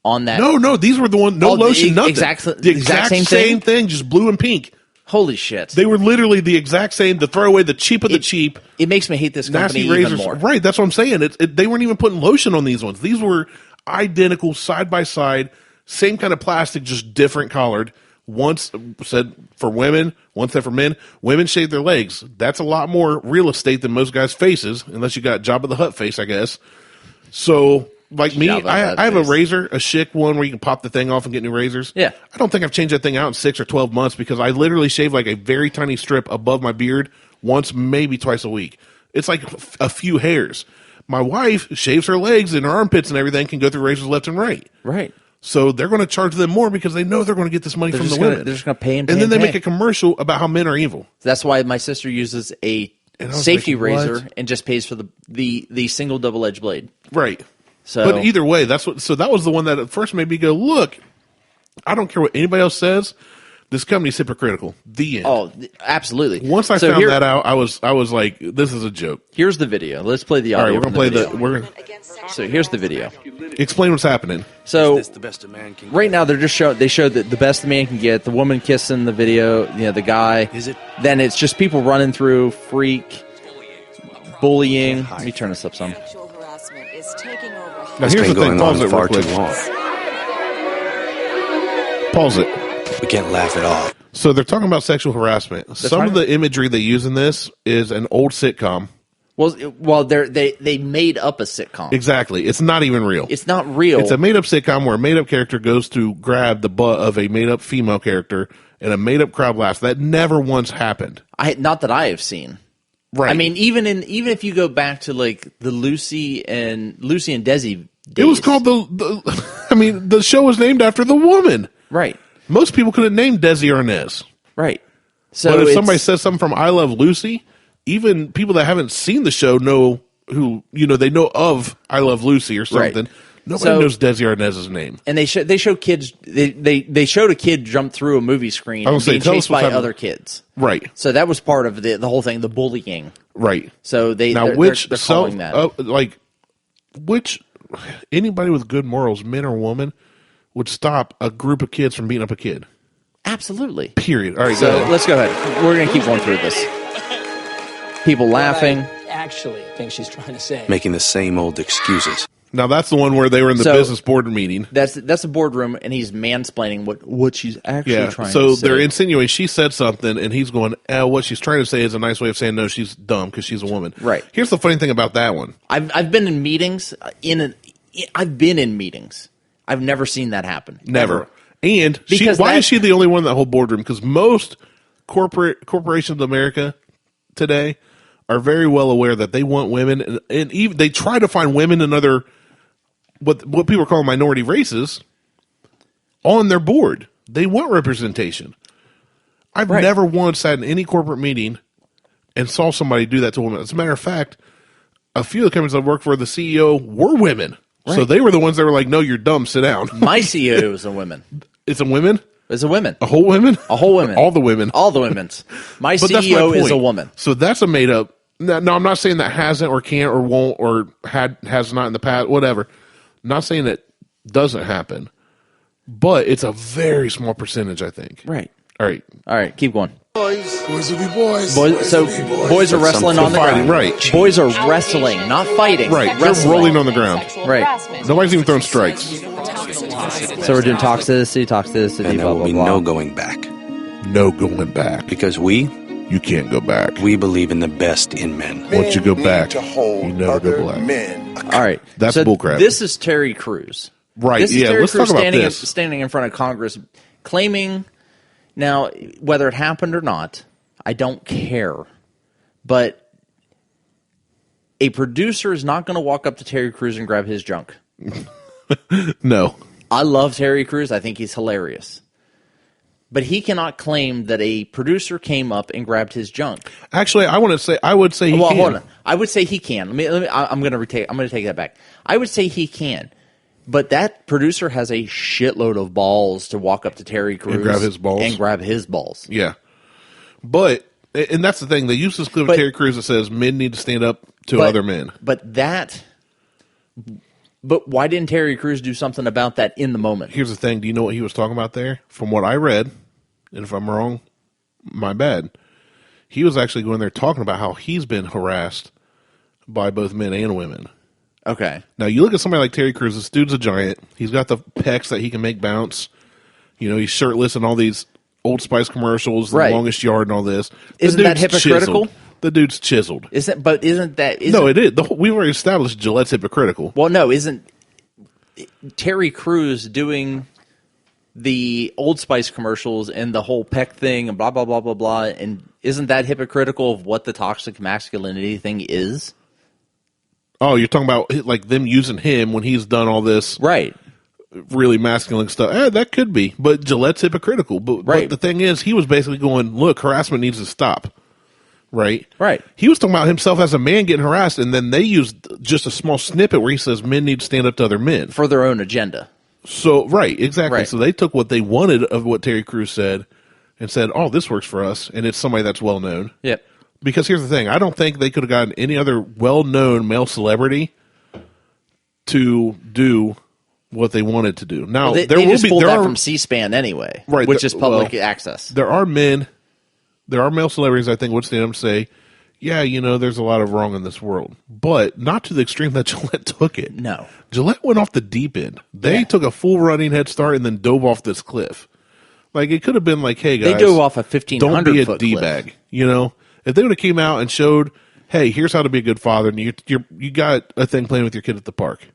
on that. No, these were the one. No lotion, nothing. The exact same thing, just blue and pink. Holy shit! They were literally the exact same. The throwaway, the cheap of the cheap. It makes me hate this company nasty razors. Even more. Right, that's what I'm saying. They weren't even putting lotion on these ones. These were identical, side by side, Same kind of plastic, just different colored. Once said for women, one said for men. Women shave their legs. That's a lot more real estate than most guys' faces, unless you got Jabba the Hutt face, I guess. So, like me, I have a razor, a Schick one where you can pop the thing off and get new razors. Yeah. I don't think I've changed that thing out in 6 or 12 months because I literally shave like a very tiny strip above my beard once, maybe twice a week. It's like a few hairs. My wife shaves her legs and her armpits and everything, can go through razors left and right. Right. So they're going to charge them more because they know they're going to get this money from the women. They're just going to pay and pay. And then they make a commercial about how men are evil. That's why my sister uses a safety razor and just pays for the single double-edged blade. Right. So, but either way, that was the one that at first made me go, look, I don't care what anybody else says. This company's hypocritical. The end. Oh, absolutely. Once I found that out, I was like, this is a joke. Here's the video. Let's play the audio. All right, we're going to play So here's the video. Explain what's happening. So right now they showed that the best a man can get, the woman kissing the video, the guy. Is it? Then it's just people running through, freak, bullying. Let me turn this up some. Sexual harassment is taking over. Now here's the thing. Pause it real quick. Pause it. We can't laugh it off. So they're talking about sexual harassment. Some of the imagery they use in this is an old sitcom. Well, they made up a sitcom. Exactly. It's not even real. It's not real. It's a made-up sitcom where a made-up character goes to grab the butt of a made-up female character and a made-up crowd laughs. That never once happened. Not that I have seen. Right. I mean, even if you go back to like the Lucy and Desi days. It was called the show was named after the woman. Right. Most people could have named Desi Arnaz. Right. So but if somebody says something from I Love Lucy, even people that haven't seen the show know they know of I Love Lucy or something. Right. Nobody knows Desi Arnaz's name. And they show kids. They showed a kid jump through a movie screen and being chased by other kids. Right. So that was part of the whole thing, the bullying. Right. So they're calling that. Which anybody with good morals, man or woman, would stop a group of kids from beating up a kid. Absolutely. Period. All right. So let's go ahead. We're going to keep going through this. People laughing. I actually think she's trying to say. Making the same old excuses. Now that's the one where they were in the business board meeting. That's a boardroom, and he's mansplaining what she's actually trying to say. So they're insinuating she said something, and he's going, what she's trying to say is a nice way of saying no, she's dumb because she's a woman. Right. Here's the funny thing about that one. I've been in meetings. I've been in meetings. I've never seen that happen. Never. Ever. And why is she the only one in that whole boardroom? Because most corporations in America today are very well aware that they want women, and even they try to find women in other what people call minority races on their board. They want representation. I've never once sat in any corporate meeting and saw somebody do that to a woman. As a matter of fact, a few of the companies I worked for, the CEO were women. Right. So they were the ones that were like, no, you're dumb, sit down. My CEO is a woman. It's a woman? It's a woman. A whole woman? A whole woman. All the women. All the women's. My CEO is a woman. So that's a made up. No, I'm not saying that hasn't or can't or won't or has not in the past, whatever. I'm not saying that doesn't happen. But it's a very small percentage, I think. Right. All right. Keep going. Boys will be boys. Boys are wrestling on the ground. Right. Boys are wrestling, not fighting. Right. Wrestling. They're rolling on the ground. Right. Nobody's even throwing strikes. So we're doing toxicity, and there will be no going back. No going back. Because you can't go back. We believe in the best in men. Once you go back, you never go black. Men. All right. That's bullcrap. This is Terry Crews. Right. This is Terry let's Crews talk about this. standing in front of Congress claiming, now, whether it happened or not, I don't care. But a producer is not going to walk up to Terry Crews and grab his junk. No. I love Terry Crews. I think he's hilarious. But he cannot claim that a producer came up and grabbed his junk. Actually, I would say he can. Hold on. I would say he can. I'm going to take that back. I would say he can. But that producer has a shitload of balls to walk up to Terry Crews and grab his balls. Yeah. But, and that's the thing, they use this clip of Terry Crews that says men need to stand up to other men. But why didn't Terry Crews do something about that in the moment? Here's the thing. Do you know what he was talking about there? From what I read, and if I'm wrong, my bad. He was actually going there talking about how he's been harassed by both men and women Okay. Now, you look at somebody like Terry Crews. This dude's a giant. He's got the pecs that he can make bounce. You know, he's shirtless in all these Old Spice commercials, the longest yard and all this. Isn't that hypocritical? Chiseled. The dude's chiseled. Isn't that... No, it is. We've already established Gillette's hypocritical. Well, no, isn't Terry Crews doing the Old Spice commercials and the whole pec thing and blah, blah, blah, blah, blah, and isn't that hypocritical of what the toxic masculinity thing is? Oh, you're talking about like them using him when he's done all this... Right. Really masculine stuff. That could be, but Gillette's hypocritical. But the thing is, he was basically going, look, harassment needs to stop. Right? Right. He was talking about himself as a man getting harassed, and then they used just a small snippet where he says men need to stand up to other men. For their own agenda. So, right, exactly. Right. So they took what they wanted of what Terry Crews said and said, oh, this works for us, and it's somebody that's well-known. Yep. Because here's the thing. I don't think they could have gotten any other well-known male celebrity to do what they wanted to do. Now, they just pulled that from C-SPAN anyway, right, which is public access. There are male celebrities I think would stand up and say, yeah, you know, there's a lot of wrong in this world, but not to the extreme that Gillette took it. No. Gillette went off the deep end. They took a full running head start and then dove off this cliff. Like, it could have been like, hey, guys. They dove off a 1,500-foot don't be a D-bag. cliff. You know? If they would have came out and showed, hey, here's how to be a good father, and you got a thing playing with your kid at the park.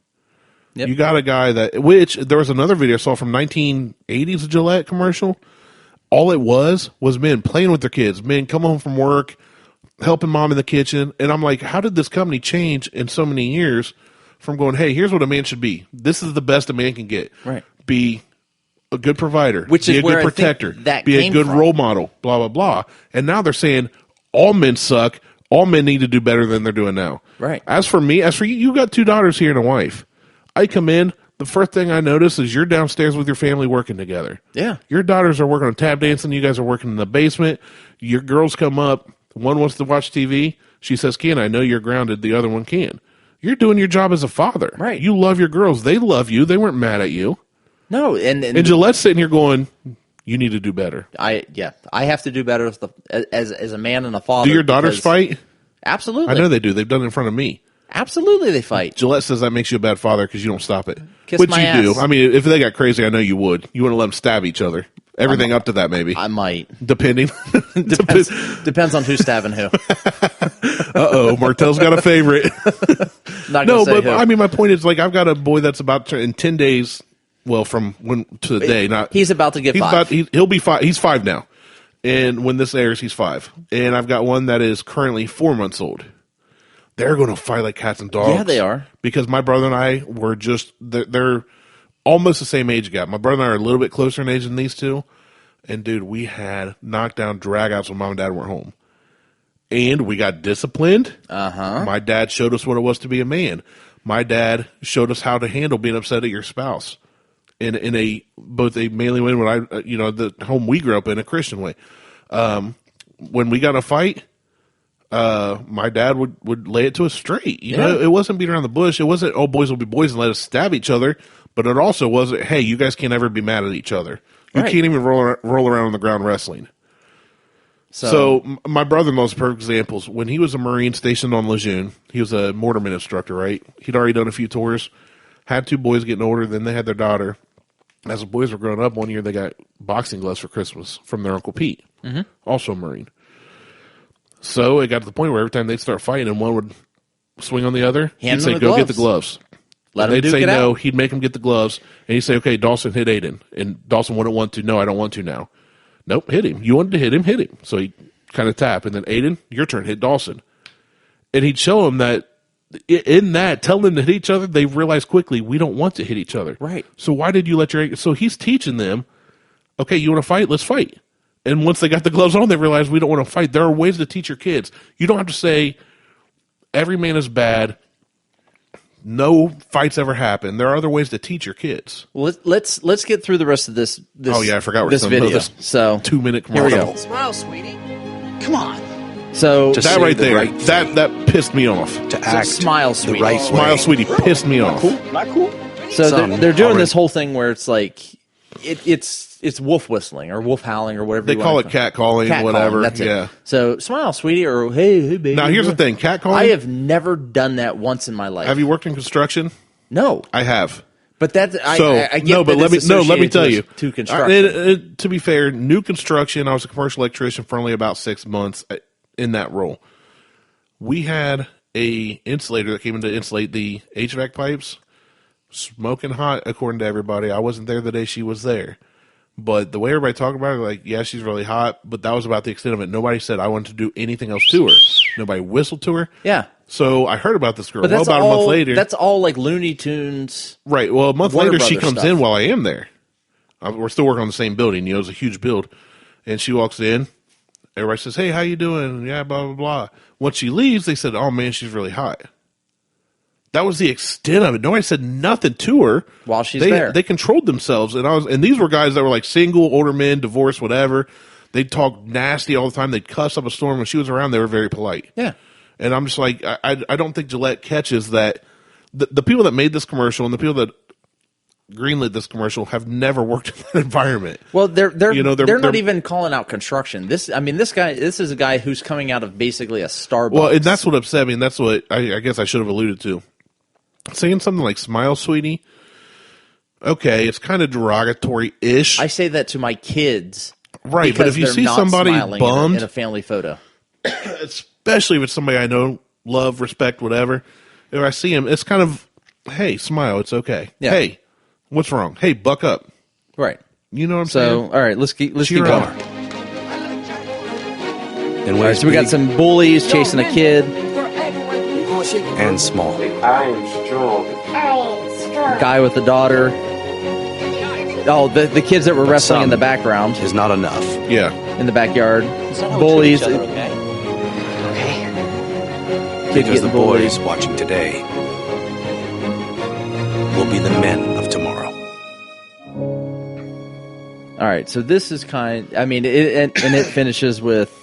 Yep. You got a guy which there was another video I saw from 1980s Gillette commercial. All it was men playing with their kids, men coming home from work, helping mom in the kitchen. And I'm like, how did this company change in so many years from going, hey, here's what a man should be. This is the best a man can get. Right. Be a good provider. Which be is a where good protector. That be came a good from. role model, blah, blah, blah. And now they're saying all men suck. All men need to do better than they're doing now. Right. As for you, you got 2 daughters here and a wife. I come in, the first thing I notice is you're downstairs with your family working together. Yeah. Your daughters are working on tap dancing. You guys are working in the basement. Your girls come up. One wants to watch TV. She says, Kaine, I know you're grounded. The other one can. You're doing your job as a father. Right. You love your girls. They love you. They weren't mad at you. No. And Gillette's sitting here going, you need to do better. I have to do better as a man and a father. Do your daughters fight? Absolutely. I know they do. They've done it in front of me. Absolutely, they fight. Gillette says that makes you a bad father because you don't stop it. Kiss Which my you ass. do. I mean, if they got crazy, I know you would. You wouldn't let them stab each other. Everything up to that, maybe. I might. Depending. Depends on who's stabbing who. Uh-oh, Martelle's got a favorite. Not No, say but who. I mean, my point is, like, I've got a boy that's about to, in 10 days, well, from when to the day. He's about to get 5. He'll be 5. He's 5 now. And when this airs, he's 5. And I've got one that is currently 4 months old. They're going to fight like cats and dogs. Yeah, they are. Because my brother and I were they're almost the same age gap. My brother and I are a little bit closer in age than these two. And, dude, we had knockdown dragouts when mom and dad weren't home. And we got disciplined. Uh-huh. My dad showed us what it was to be a man. My dad showed us how to handle being upset at your spouse in both a manly way and the home we grew up in, a Christian way. When we got in a fight, my dad would lay it to us straight. You know, it wasn't beat around the bush. It wasn't, oh, boys will be boys and let us stab each other. But it also wasn't, hey, you guys can't ever be mad at each other. You can't even roll around on the ground wrestling. So my brother-in-law's perfect examples. When he was a Marine stationed on Lejeune, he was a mortarman instructor, right? He'd already done a few tours, had 2 boys getting older, then they had their daughter. As the boys were growing up, one year they got boxing gloves for Christmas from their Uncle Pete, also a Marine. So it got to the point where every time they'd start fighting and one would swing on the other, he'd say, go get the gloves. They'd say no, he'd make them get the gloves, and he'd say, okay, Dawson, hit Aiden. And Dawson wouldn't want to. No, I don't want to now. Nope, hit him. You wanted to hit him. So he kind of tap, and then Aiden, your turn, hit Dawson. And he'd show him that in that, tell them to hit each other, they realize quickly, we don't want to hit each other. Right. So why did you let so he's teaching them, okay, you want to fight? Let's fight. And once they got the gloves on, they realized we don't want to fight. There are ways to teach your kids. You don't have to say every man is bad. No fights ever happen. There are other ways to teach your kids. Well, let's get through the rest of this. Oh yeah, I forgot we're this video. This So 2-minute here we commercial. go. Smile, sweetie. Come on. So To That say right the there, right thing. that pissed me off. To act smile, the sweetie. right Smile, way. sweetie, pissed me off. Not cool. So Some they're doing already- this whole thing where it's like It's wolf whistling or wolf howling or whatever they call it cat calling, whatever. That's it. Yeah. So smile, sweetie, or hey, baby. Now here's the thing, cat calling. I have never done that once in my life. Have you worked in construction? No, I have. But that's So I get no, but let me tell you. To construction. To be fair, new construction. I was a commercial electrician for only about 6 months in that role. We had a insulator that came in to insulate the HVAC pipes, smoking hot. According to everybody, I wasn't there the day she was there, but the way everybody talked about it, like, yeah, she's really hot, but that was about the extent of it. Nobody said I wanted to do anything else to her. Nobody whistled to her. Yeah. So I heard about this girl. But that's about a month later. That's all like Looney Tunes. Right. Well, a month Warner later, she Brothers comes stuff. in while I am there. We're still working on the same building. You know, it's a huge build. And she walks in. Everybody says, hey, how you doing? Yeah, blah, blah, blah. Once she leaves, they said, oh, man, she's really hot. That was the extent of it. Nobody said nothing to her. While she's there. They controlled themselves. And these were guys that were like single, older men, divorced, whatever. They'd talk nasty all the time. They'd cuss up a storm. When she was around, they were very polite. Yeah. And I'm just like, I don't think Gillette catches that. The people that made this commercial and the people that greenlit this commercial have never worked in that environment. Well, they're they're not even calling out construction. This is a guy who's coming out of basically a Starbucks. Well, and that's what upset me, and that's what I guess I should have alluded to. Saying something like "smile, sweetie." Okay, it's kind of derogatory-ish. I say that to my kids, right? But if you see somebody bummed in a family photo, especially if it's somebody I know, love, respect, whatever, if I see him, it's kind of, hey, smile, it's okay. Yeah. Hey, what's wrong? Hey, buck up. Right. You know what I'm saying? saying? All right, let's keep Cheer going. up. And All right, so we got some bullies chasing a kid. and small. I am strong. Guy with the daughter. Oh, the kids that were wrestling in the background. Is not enough. Yeah. In the backyard. Bullies. Kid Because getting the bullied. boys watching today will be the men of tomorrow. All right, so this is it finishes with,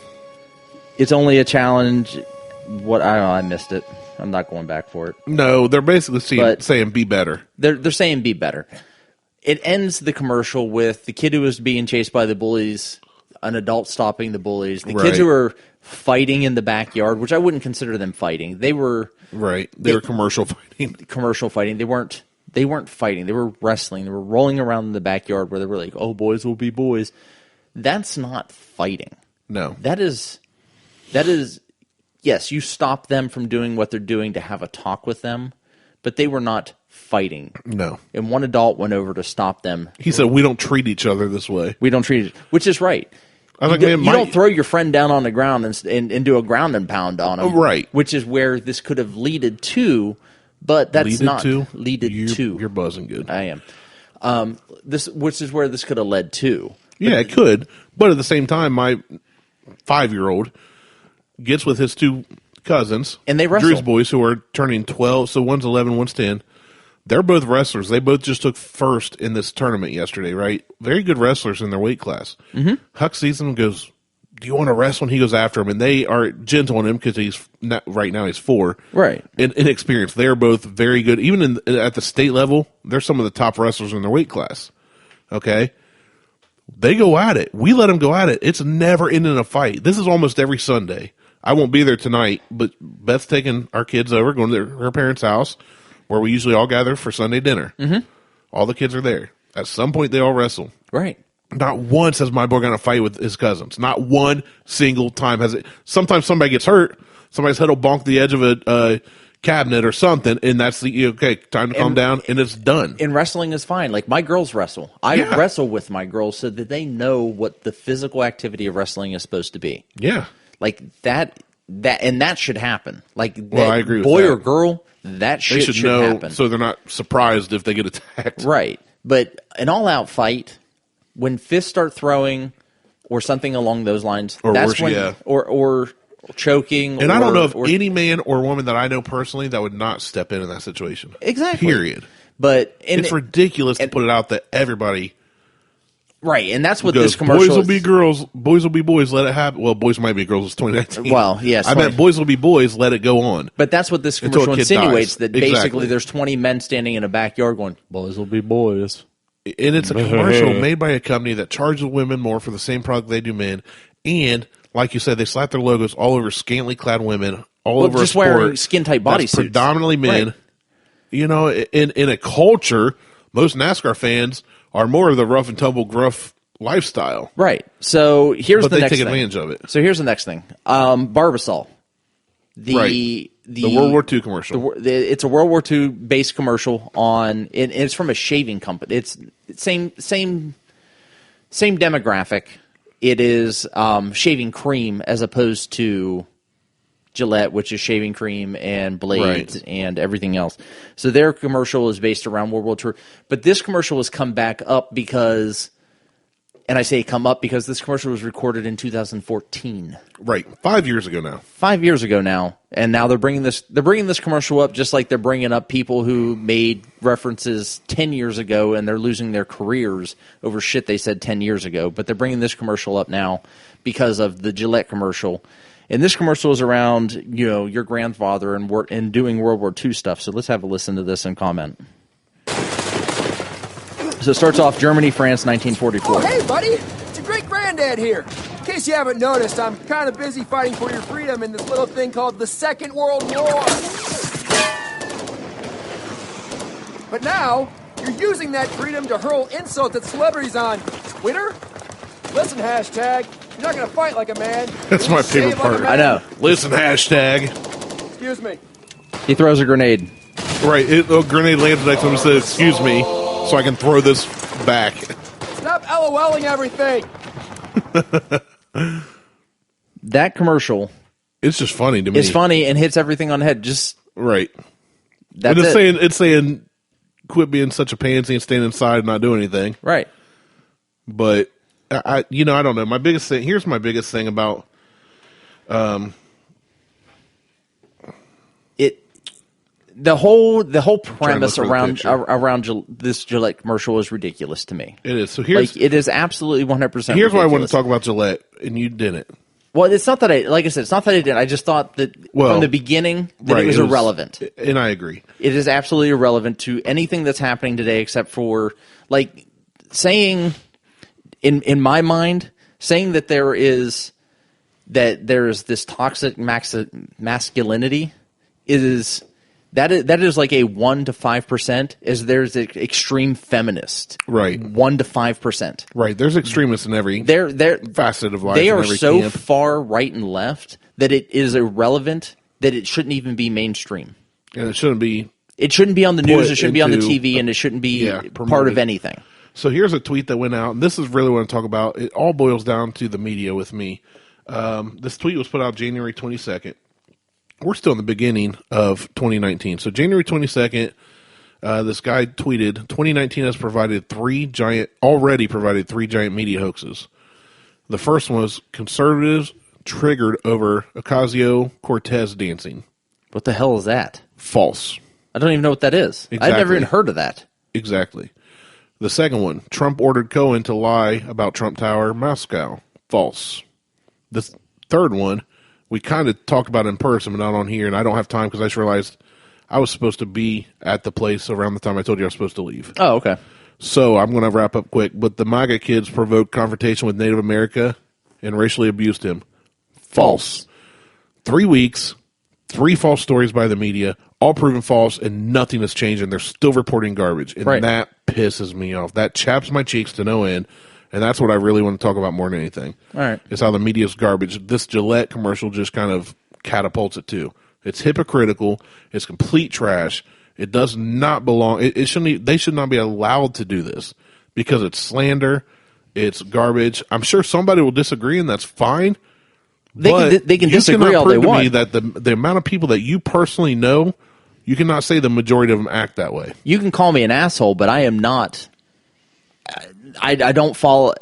it's only a challenge. I don't know, I missed it. I'm not going back for it. No, they're basically saying be better. They're saying be better. It ends the commercial with the kid who was being chased by the bullies, an adult stopping the bullies, the kids who were fighting in the backyard, which I wouldn't consider them fighting. They were They were commercial fighting. Commercial fighting. They weren't fighting. They were wrestling. They were rolling around in the backyard where they were like, "Oh, boys will be boys." That's not fighting. No. That is. Yes, you stop them from doing what they're doing to have a talk with them, but they were not fighting. No. And one adult went over to stop them. He said, we don't treat each other this way. We don't treat it, which is right. I was like, You don't throw your friend down on the ground and do a ground and pound on him. Right. Which is where this could have leaded to, but that's not leaded to. You're buzzing good. I am. Which is where this could have led to. Yeah, it could. But at the same time, my 5-year-old gets with his two cousins. And they wrestle. Drew's boys, who are turning 12. So one's 11, one's 10. They're both wrestlers. They both just took first in this tournament yesterday, right? Very good wrestlers in their weight class. Mm-hmm. Huck sees them and goes, do you want to wrestle? And he goes after him. And they are gentle on him because right now he's 4. Right. Inexperienced. They're both very good. Even at the state level, they're some of the top wrestlers in their weight class. Okay? They go at it. We let them go at it. It's never ending a fight. This is almost every Sunday. I won't be there tonight, but Beth's taking our kids over, going to her parents' house, where we usually all gather for Sunday dinner. Mm-hmm. All the kids are there. At some point, they all wrestle. Right. Not once has my boy gotten a fight with his cousins. Not one single time has it. Sometimes somebody gets hurt. Somebody's head will bonk the edge of a cabinet or something, and that's okay, time to calm down, and it's done. And wrestling is fine. Like, my girls wrestle. I wrestle with my girls so that they know what the physical activity of wrestling is supposed to be. Yeah. Like, that should happen. Like, well, I agree with boy that. or girl, that shit should know, happen. so they're not surprised if they get attacked. Right. But an all-out fight, when fists start throwing or something along those lines, or that's worse, when, yeah. or choking. And I don't know of any man or woman that I know personally that would not step in that situation. Exactly. Period. But it's ridiculous to put it out that everybody. Right, and that's what goes, this commercial boys will is. be girls, boys will be boys, let it happen. Well, boys might be girls, it's 2019. Well, yes. I meant boys will be boys, let it go on. But that's what this Until commercial a kid insinuates, dies. that Exactly. basically there's 20 men standing in a backyard going, boys will be boys. And it's a commercial made by a company that charges women more for the same product they do men. And, like you said, they slap their logos all over scantily clad women, all over just a sport wearing skin-tight bodysuits. Predominantly men. Right. You know, in a culture, most NASCAR fans are more of the rough and tumble, gruff lifestyle. Right. So here's but the next they take thing. advantage of it. So here's the next thing. Barbasol. The World War II commercial. It's a World War II based commercial on. It's from a shaving company. It's same demographic. It is shaving cream as opposed to Gillette, which is shaving cream and blades and everything else. So their commercial is based around World War II. But this commercial has come back up because, and I say come up because this commercial was recorded in 2014. Right, 5 years ago now. 5 years ago now, and now they're bringing this commercial up just like they're bringing up people who made references 10 years ago and they're losing their careers over shit they said 10 years ago. But they're bringing this commercial up now because of the Gillette commercial. And this commercial is around, your grandfather and doing World War II stuff. So let's have a listen to this and comment. So it starts off Germany, France, 1944. Oh, hey, buddy. It's your great-granddad here. In case you haven't noticed, I'm kind of busy fighting for your freedom in this little thing called the Second World War. But now, you're using that freedom to hurl insults at celebrities on Twitter? Listen, hashtag. You're not going to fight like a man. That's my favorite part. I know. Listen, hashtag. Excuse me. He throws a grenade. Right. A grenade lands next to him and says, excuse me, so I can throw this back. Stop LOLing everything. That commercial. It's just funny to me. It's funny and hits everything on the head. Just right. That's it's saying, quit being such a pansy and staying inside and not doing anything. Right. But I don't know. My biggest thing. Here's my biggest thing about it. The whole premise around this Gillette commercial is ridiculous to me. It is. So it is absolutely 100%. Here's why I want to talk about Gillette, and you didn't. Well, it's not that like I said, it's not that I didn't. I just thought that from the beginning that it was irrelevant. And I agree. It is absolutely irrelevant to anything that's happening today, except for saying. In my mind, saying that there is this toxic masculinity is like a 1 to 5%. As there's an extreme feminist, right? 1 to 5%, right? There's extremists in every facet of life. They are so far right and left that it is irrelevant. That it shouldn't even be mainstream, and it shouldn't be. It shouldn't be on the news. It shouldn't be on the TV, and it shouldn't be part of anything. So here's a tweet that went out, and this is really what I talk about. It all boils down to the media with me. This tweet was put out January 22nd. We're still in the beginning of 2019. So January 22nd, this guy tweeted, 2019 has already provided three giant media hoaxes. The first one was conservatives triggered over Ocasio-Cortez dancing. What the hell is that? False. I don't even know what that is. Exactly. I've never even heard of that. Exactly. The second one, Trump ordered Cohen to lie about Trump Tower, Moscow. False. The third one, we kind of talked about in person, but not on here, and I don't have time because I just realized I was supposed to be at the place around the time I told you I was supposed to leave. Oh, okay. So I'm going to wrap up quick. But the MAGA kids provoked confrontation with Native America and racially abused him. False. 3 weeks, 3 false stories by the media, all proven false, and nothing has changed, and they're still reporting garbage. And that pisses me off. That chaps my cheeks to no end, and that's what I really want to talk about more than anything. All right. It's how the media's garbage. This Gillette commercial just kind of catapults it, too. It's hypocritical. It's complete trash. It does not belong. It shouldn't. They should not be allowed to do this because it's slander. It's garbage. I'm sure somebody will disagree, and that's fine. They can disagree all they want. Me that the amount of people that you personally know, you cannot say the majority of them act that way. You can call me an asshole, but I am not. I don't fall.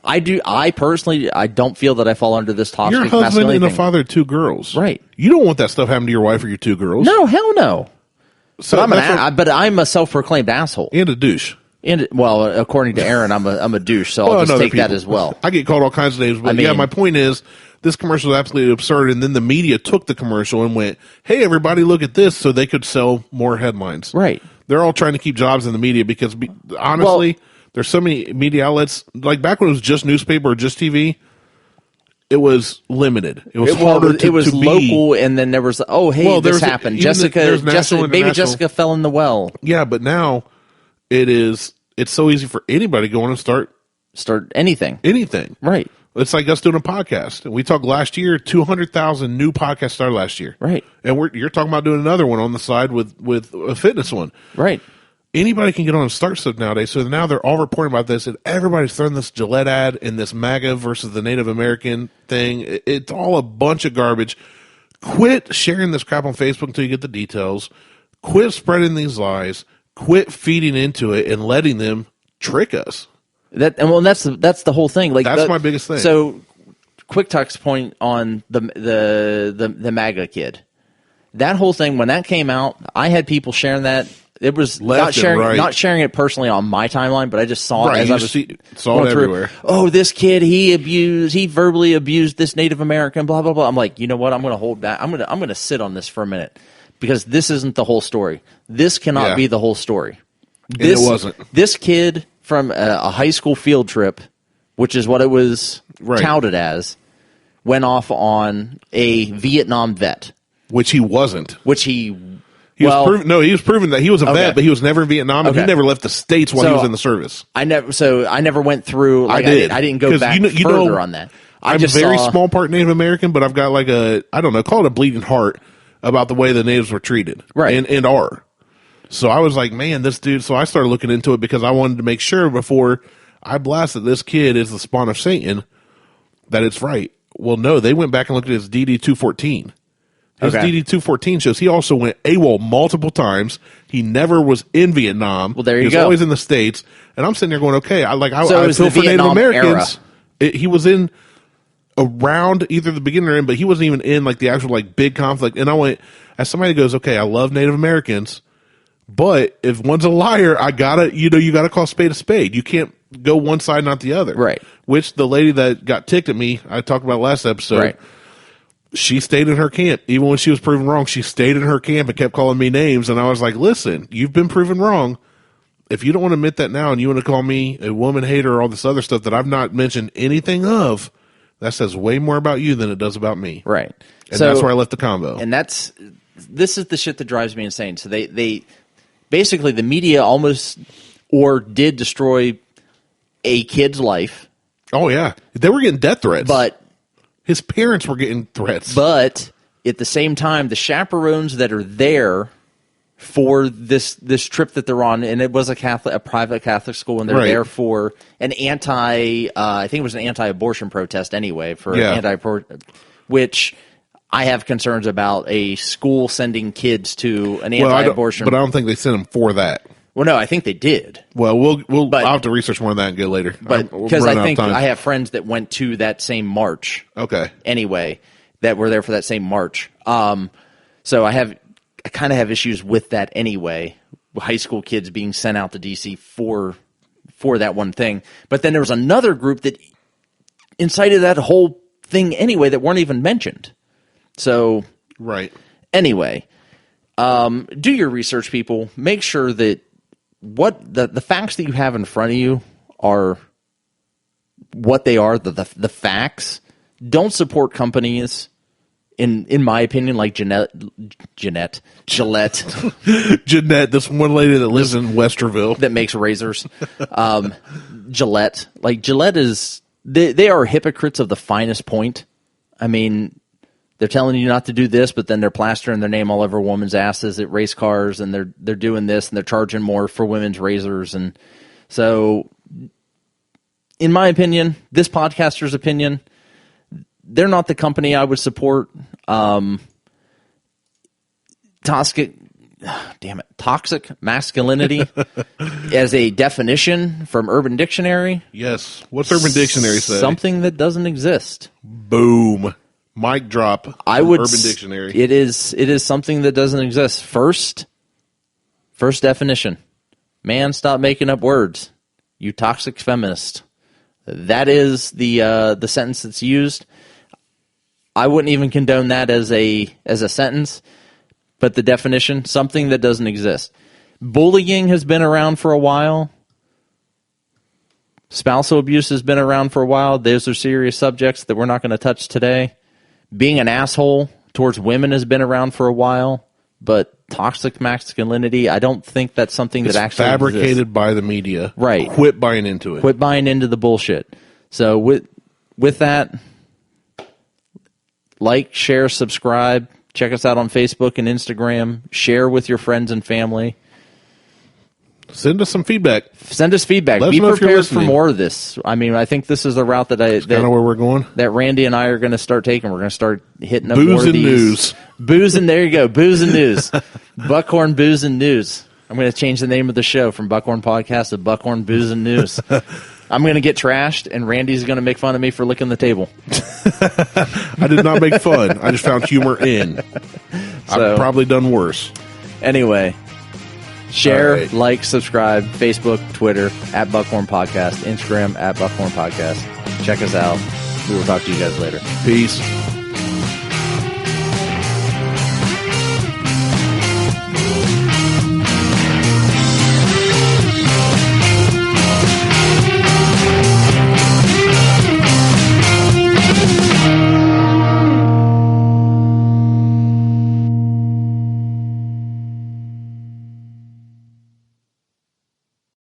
I do. I personally, I don't feel that I fall under this toxic masculinity. Your husband and a thing. father of 2 girls, right? You don't want that stuff happening to your wife or your 2 girls. No, hell no. So but I'm a self-proclaimed asshole and a douche. And well, according to Aaron, I'm a douche, so I'll just take that as well. I get called all kinds of names, but my point is, this commercial is absolutely absurd, and then the media took the commercial and went, hey, everybody, look at this, so they could sell more headlines. Right. they're all trying to keep jobs in the media because, honestly, there's so many media outlets. Like back when it was just newspaper or just TV, it was limited. It was harder to It was to local, be. and then there was, this happened. Baby Jessica fell in the well. Yeah, but now it's so easy for anybody to go on and start anything. Right. It's like us doing a podcast. We talked last year, 200,000 new podcasts started last year. Right. And you're talking about doing another one on the side with a fitness one. Right. Anybody can get on and start stuff nowadays. So now they're all reporting about this, and everybody's throwing this Gillette ad and this MAGA versus the Native American thing. It's all a bunch of garbage. Quit sharing this crap on Facebook until you get the details. Quit spreading these lies. Quit feeding into it and letting them trick us. That's the whole thing. Like that's my biggest thing. So, quick talk's point on the MAGA kid. That whole thing, when that came out, I had people sharing that. It was not sharing it personally on my timeline, but I just saw it as I was saw it everywhere. Oh, this kid, he verbally abused this Native American, blah blah blah. I'm like, you know what? I'm going to hold back. I'm going to sit on this for a minute because this isn't the whole story. This cannot be the whole story. It wasn't. This kid from a high school field trip, which is what it was touted as, went off on a Vietnam vet. Which he wasn't. He was proven that he was a vet, but he was never in Vietnam, and he never left the States while he was in the service. I never went through. Like, I didn't go back further on that. I'm a very small part Native American, but I've got like call it a bleeding heart about the way the natives were treated, and are. So I was like, man, this dude. So I started looking into it because I wanted to make sure before I blasted this kid is the spawn of Satan that it's right. Well, no, they went back and looked at his DD-214. His DD-214 shows he also went AWOL multiple times. He never was in Vietnam. Well, there you go. He was always in the States. And I'm sitting there going, okay, I feel for Native Americans. He was in around either the beginning or end, but he wasn't even in like the actual like big conflict. And I went, as somebody goes, okay, I love Native Americans, but if one's a liar, you gotta call a spade. You can't go one side, not the other. Right. Which the lady that got ticked at me, I talked about last episode. Right. She stayed in her camp. Even when she was proven wrong, she stayed in her camp and kept calling me names. And I was like, listen, you've been proven wrong. If you don't want to admit that now and you want to call me a woman hater or all this other stuff that I've not mentioned anything of, that says way more about you than it does about me. Right. And that's where I left the convo. And this is the shit that drives me insane. So they basically, the media almost did destroy a kid's life. Oh, yeah. They were getting death threats. But his parents were getting threats. But at the same time, the chaperones that are there for this trip that they're on, and it was a private Catholic school, and they're there for an I think it was an anti-abortion protest anyway, which I have concerns about a school sending kids to an anti-abortion. But I don't think they sent them for that. Well, no, I think they did. Well, I'll have to reachsearch more of that and go later. But because I think I have friends that went to that same march. Okay. Anyway, that were there for that same march. So I kind of have issues with that anyway. High school kids being sent out to DC for that one thing. But then there was another group that incited that whole thing anyway that weren't even mentioned. So anyway, do your research, people. Make sure that what the facts that you have in front of you are what they are, the facts. Don't support companies, in my opinion, like Gillette. Jeanette, this one lady that lives in Westerville. That makes razors. Gillette. Like, Gillette they are hypocrites of the finest point. I mean, they're telling you not to do this, but then they're plastering their name all over women's asses at race cars, and they're doing this, and they're charging more for women's razors. And so, in my opinion, this podcaster's opinion, they're not the company I would support. Toxic masculinity as a definition from Urban Dictionary. Yes. What's Urban Dictionary say? Something that doesn't exist. Boom. Mic drop. Urban Dictionary. It is something that doesn't exist. First definition. Man, stop making up words. You toxic feminist. That is the sentence that's used. I wouldn't even condone that as a sentence, but the definition, something that doesn't exist. Bullying has been around for a while. Spousal abuse has been around for a while. Those are serious subjects that we're not going to touch today. Being an asshole towards women has been around for a while, but toxic masculinity, I don't think that's something that actually fabricated exists. By the media. Right. Quit buying into it. Quit buying into the bullshit. So with that, like, share, subscribe. Check us out on Facebook and Instagram. Share with your friends and family. Send us some feedback. Send us feedback. Be prepared for more of this. I mean, I think this is the route that's kind of where we're going. That Randy and I are going to start taking. We're going to start hitting up Booze more of and these. news. Booze and there you go. Booze and news. Buckhorn Booze and News. I'm going to change the name of the show from Buckhorn Podcast to Buckhorn Booze and News. I'm going to get trashed, and Randy's going to make fun of me for licking the table. I did not make fun. I just found humor in. I've probably done worse. Anyway, share, like, subscribe, Facebook, Twitter, at Buckhorn Podcast, Instagram, at Buckhorn Podcast. Check us out. We will talk to you guys later. Peace.